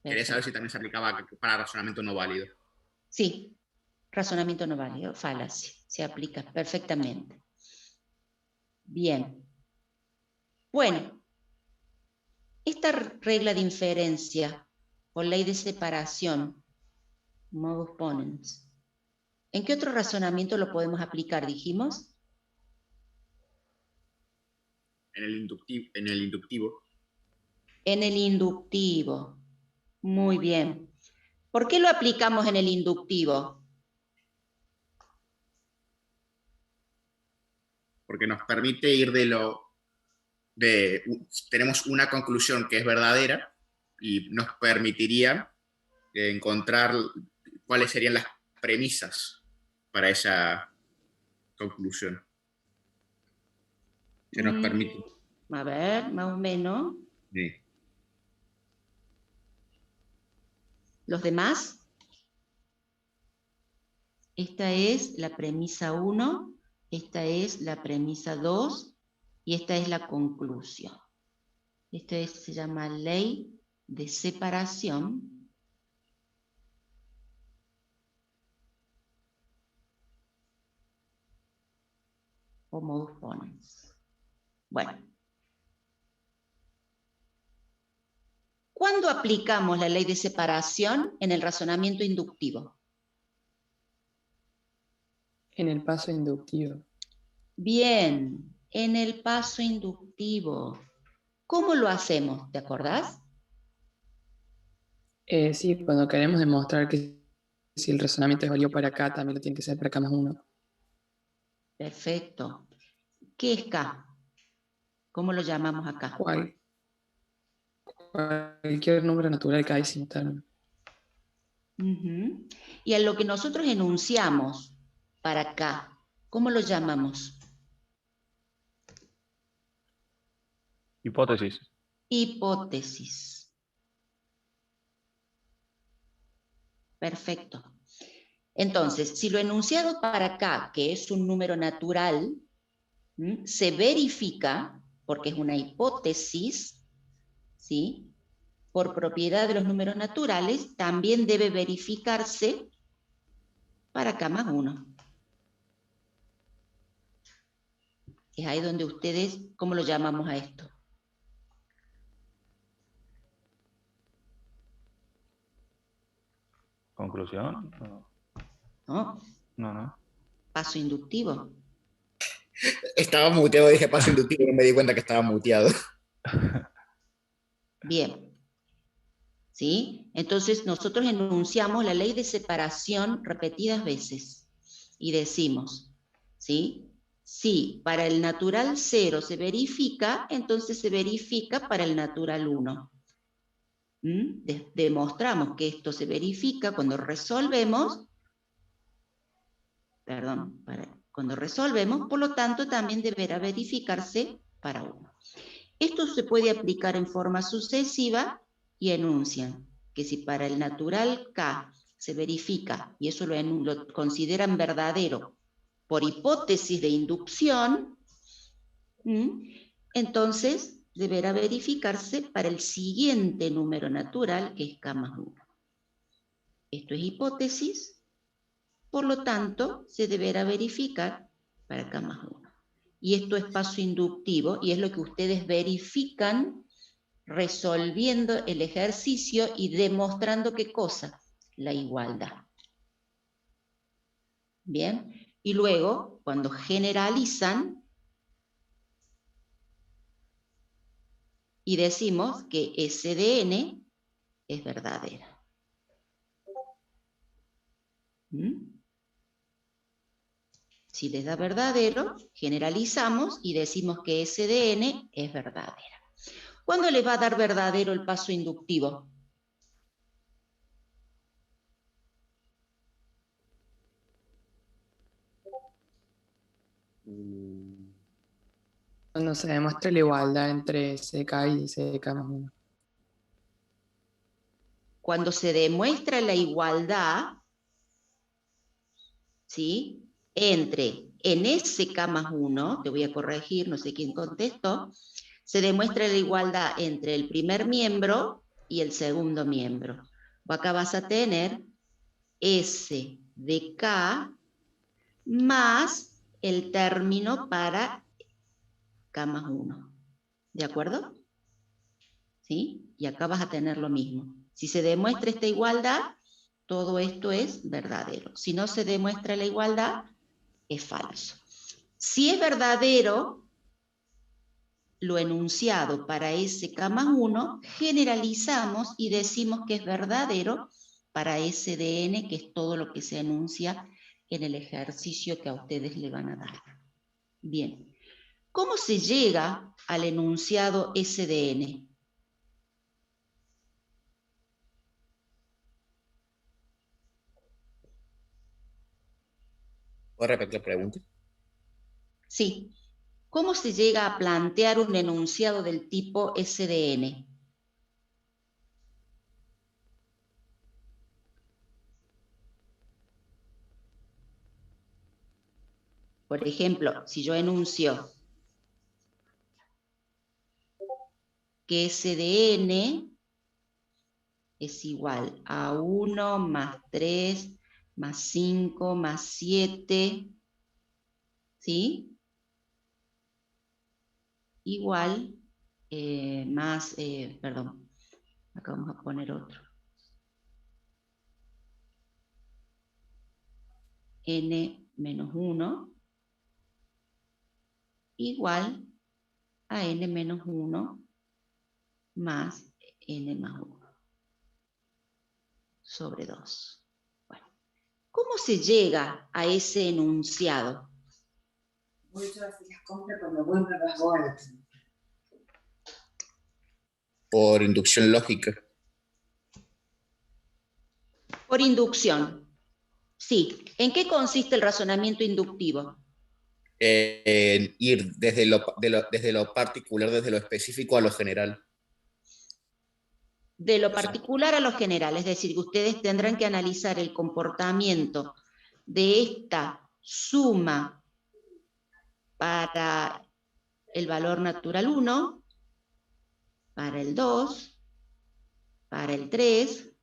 Quería saber si también se aplicaba para razonamiento no válido. Sí, razonamiento no válido, falacia, se aplica perfectamente. Bien. Bueno, esta regla de inferencia o ley de separación, modus ponens, ¿en qué otro razonamiento lo podemos aplicar, dijimos? En el inductivo. En el inductivo. Muy bien. ¿Por qué lo aplicamos en el inductivo? Porque nos permite ir tenemos una conclusión que es verdadera y nos permitiría encontrar cuáles serían las premisas para esa conclusión. que nos permite. A ver, más o menos. Sí. ¿Los demás? Esta es la premisa 1, esta es la premisa 2 y esta es la conclusión. Se llama ley de separación o modus ponens. Bueno. ¿Cuándo aplicamos la ley de separación en el razonamiento inductivo? En el paso inductivo. Bien, en el paso inductivo. ¿Cómo lo hacemos? ¿Te acordás? Sí, cuando queremos demostrar que si el razonamiento es válido para K, también lo tiene que ser para K más 1. Perfecto. ¿Qué es K? ¿Cómo lo llamamos acá? Cualquier número natural K es sin término. Y a lo que nosotros enunciamos para K, ¿cómo lo llamamos? Hipótesis. Hipótesis. Perfecto. Entonces, si lo enunciado para K, que es un número natural, se verifica, porque es una hipótesis, ¿sí? Por propiedad de los números naturales, también debe verificarse para K más 1. Es ahí donde ustedes, ¿cómo lo llamamos a esto? ¿Conclusión? ¿No? No. Paso inductivo. Estaba muteado, dije paso inductivo y no me di cuenta que estaba muteado. Bien. ¿Sí? Entonces nosotros enunciamos la ley de separación repetidas veces y decimos, ¿sí? Si para el natural 0 se verifica, entonces se verifica para el natural 1. Demostramos que esto se verifica cuando resolvemos, cuando resolvemos, por lo tanto también deberá verificarse para 1. Esto se puede aplicar en forma sucesiva y enuncian que si para el natural K se verifica, y eso lo consideran verdadero por hipótesis de inducción, entonces deberá verificarse para el siguiente número natural, que es K más 1. Esto es hipótesis, por lo tanto, se deberá verificar para K más 1. Y esto es paso inductivo, y es lo que ustedes verifican resolviendo el ejercicio y demostrando ¿qué cosa? La igualdad. Bien, y luego, cuando generalizan, y decimos que S de n es verdadera. Si les da verdadero, generalizamos y decimos que S de n es verdadera. ¿Cuándo les va a dar verdadero el paso inductivo? Cuando se demuestra la igualdad entre SK y SK más 1. Cuando se demuestra la igualdad, ¿sí? Entre en SK más 1, te voy a corregir, no sé quién contestó, se demuestra la igualdad entre el primer miembro y el segundo miembro. Acá vas a tener S de K más el término para K más 1. ¿De acuerdo? ¿Sí? Y acá vas a tener lo mismo. Si se demuestra esta igualdad, todo esto es verdadero. Si no se demuestra la igualdad, es falso. Si es verdadero lo enunciado para S K más 1, generalizamos y decimos que es verdadero para S de n, que es todo lo que se enuncia en el ejercicio que a ustedes le van a dar. Bien. ¿Cómo se llega al enunciado S de n? ¿Puedo repetir la pregunta? Sí. ¿Cómo se llega a plantear un enunciado del tipo SDN? Por ejemplo, si yo enuncio que SDN es igual a 1 más 3 más 5 más 7, ¿sí? Igual perdón, acá vamos a poner otro. N menos 1 igual a N menos 1 más N más 1 sobre 2. Bueno, ¿cómo se llega a ese enunciado? Por inducción lógica. Por inducción. Sí. ¿En qué consiste el razonamiento inductivo? En ir desde lo particular, desde lo específico a lo general. De lo particular a lo general, es decir, que ustedes tendrán que analizar el comportamiento de esta suma para el valor natural 1, para el 2, para el 3,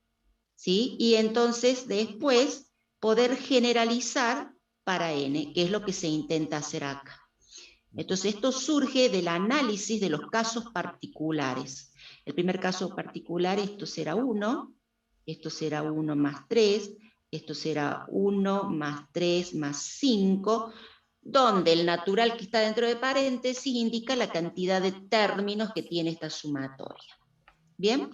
¿sí? Y entonces después poder generalizar para n, que es lo que se intenta hacer acá. Entonces esto surge del análisis de los casos particulares. El primer caso particular, esto será 1, esto será 1 más 3, esto será 1 más 3 más 5, donde el natural que está dentro de paréntesis indica la cantidad de términos que tiene esta sumatoria. ¿Bien?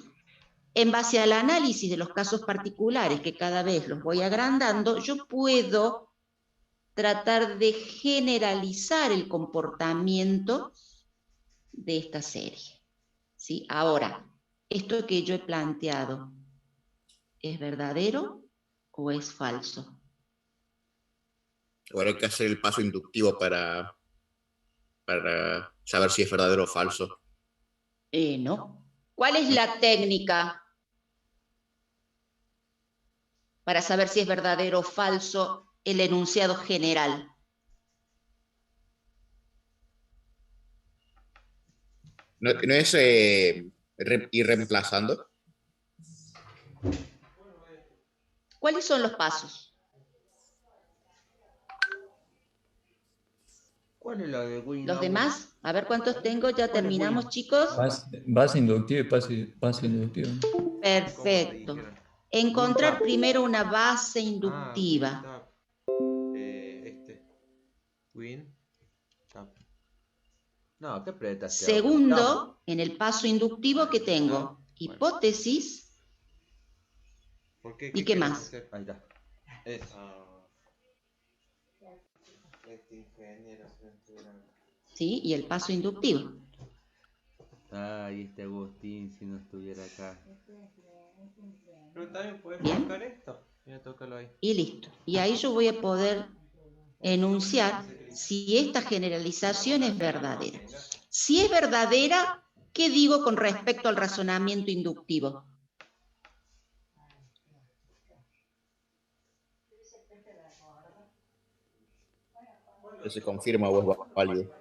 En base al análisis de los casos particulares, que cada vez los voy agrandando, yo puedo tratar de generalizar el comportamiento de esta serie. ¿Sí? Ahora, esto que yo he planteado, ¿es verdadero o es falso? Ahora hay que hacer el paso inductivo para saber si es verdadero o falso. No. ¿Cuál es la técnica para saber si es verdadero o falso el enunciado general? ¿No es ir reemplazando? ¿Cuáles son los pasos? ¿Cuál es la de Win? ¿Los demás? A ver cuántos tengo. Ya terminamos, chicos. Base inductiva y base inductiva. Perfecto. Encontrar primero una base inductiva. Win. No, ¿qué preta? Segundo, en el paso inductivo que tengo hipótesis. ¿Y qué más? Ahí está. ¿Sí? Y el paso inductivo. Ay, este Agustín, si no estuviera acá. Pero también puedes Bien. buscar esto. Mira, tócalo ahí. Y listo. Y ahí yo voy a poder enunciar si esta generalización es verdadera. Si es verdadera, ¿qué digo con respecto al razonamiento inductivo? ¿Se confirma o es válido?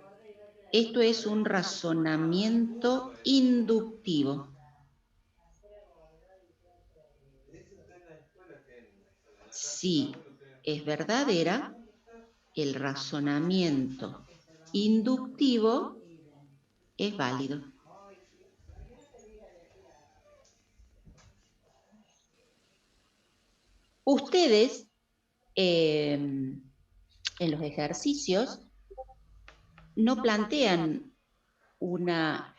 Esto es un razonamiento inductivo. Si es verdadera, el razonamiento inductivo es válido. Ustedes, en los ejercicios, no plantean una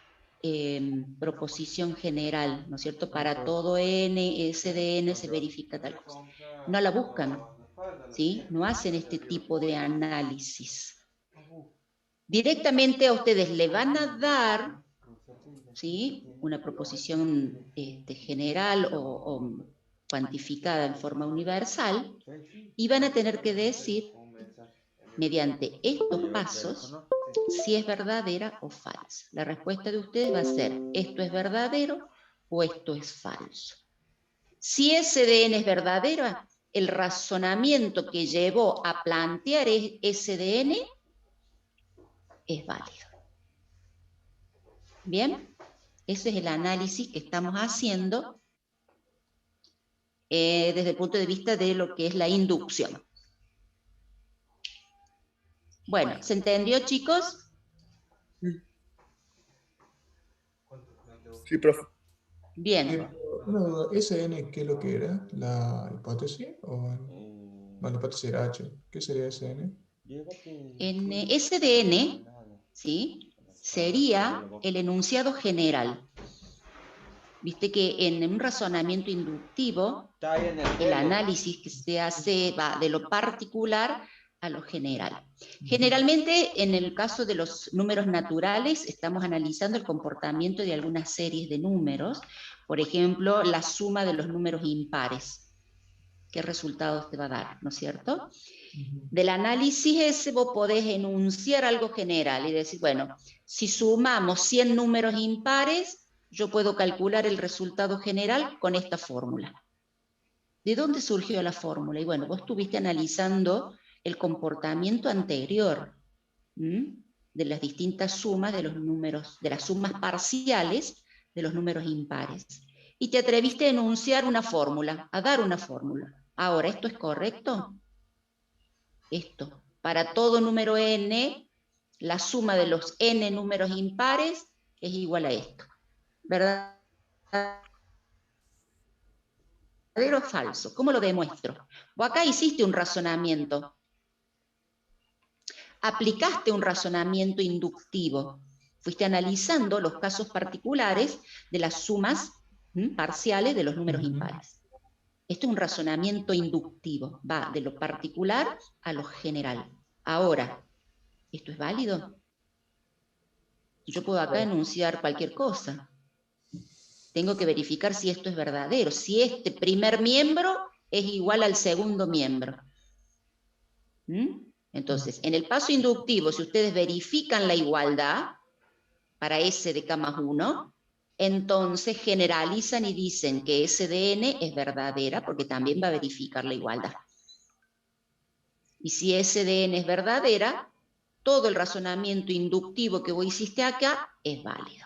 proposición general, ¿no es cierto? Para todo n, SDN se verifica tal cosa. No la buscan, ¿sí? No hacen este tipo de análisis. Directamente a ustedes le van a dar, ¿sí?, una proposición general o cuantificada en forma universal y van a tener que decir mediante estos pasos si es verdadera o falsa. La respuesta de ustedes va a ser, esto es verdadero o esto es falso. Si SDN es verdadera, el razonamiento que llevó a plantear SDN es válido. ¿Bien? Ese es el análisis que estamos haciendo desde el punto de vista de lo que es la inducción. Bueno, ¿se entendió, chicos? Sí, profe. Bien. Una duda, ¿SN qué es lo que era? ¿La hipótesis? ¿O la hipótesis era H? ¿Qué sería SN? En SDN, ¿sí? Sería el enunciado general. Viste que en un razonamiento inductivo, el análisis que se hace va de lo particular a lo general. Generalmente, en el caso de los números naturales, estamos analizando el comportamiento de algunas series de números. Por ejemplo, la suma de los números impares. ¿Qué resultados te va a dar? ¿No es cierto? Del análisis ese vos podés enunciar algo general y decir, bueno, si sumamos 100 números impares, yo puedo calcular el resultado general con esta fórmula. ¿De dónde surgió la fórmula? Y bueno, vos estuviste analizando el comportamiento anterior de las distintas sumas de los números, de las sumas parciales de los números impares. Y te atreviste a enunciar una fórmula, a dar una fórmula. Ahora, ¿esto es correcto? Esto, para todo número n, la suma de los n números impares es igual a esto. ¿Verdadero o falso? ¿Cómo lo demuestro? O acá hiciste un razonamiento. Aplicaste un razonamiento inductivo. Fuiste analizando los casos particulares de las sumas parciales de los números impares. Esto es un razonamiento inductivo. Va de lo particular a lo general. Ahora, ¿esto es válido? Yo puedo acá enunciar cualquier cosa. Tengo que verificar si esto es verdadero, si este primer miembro es igual al segundo miembro. Entonces, en el paso inductivo, si ustedes verifican la igualdad para S de K más 1, entonces generalizan y dicen que SDN es verdadera porque también va a verificar la igualdad. Y si SDN es verdadera, todo el razonamiento inductivo que vos hiciste acá es válido.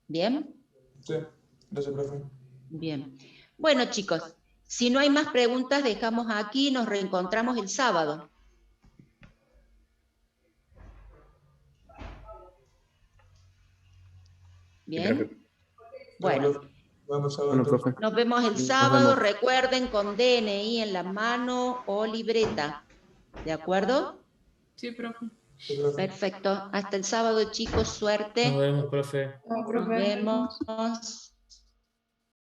¿Bien? Sí, gracias, profe. Bien. Bueno, chicos, si no hay más preguntas, dejamos aquí, nos reencontramos el sábado. Bien. Bueno, nos vemos el sábado. Recuerden, con DNI en la mano o libreta. ¿De acuerdo? Sí, profe. Perfecto. Hasta el sábado, chicos. Suerte. Nos vemos, profe. Nos vemos.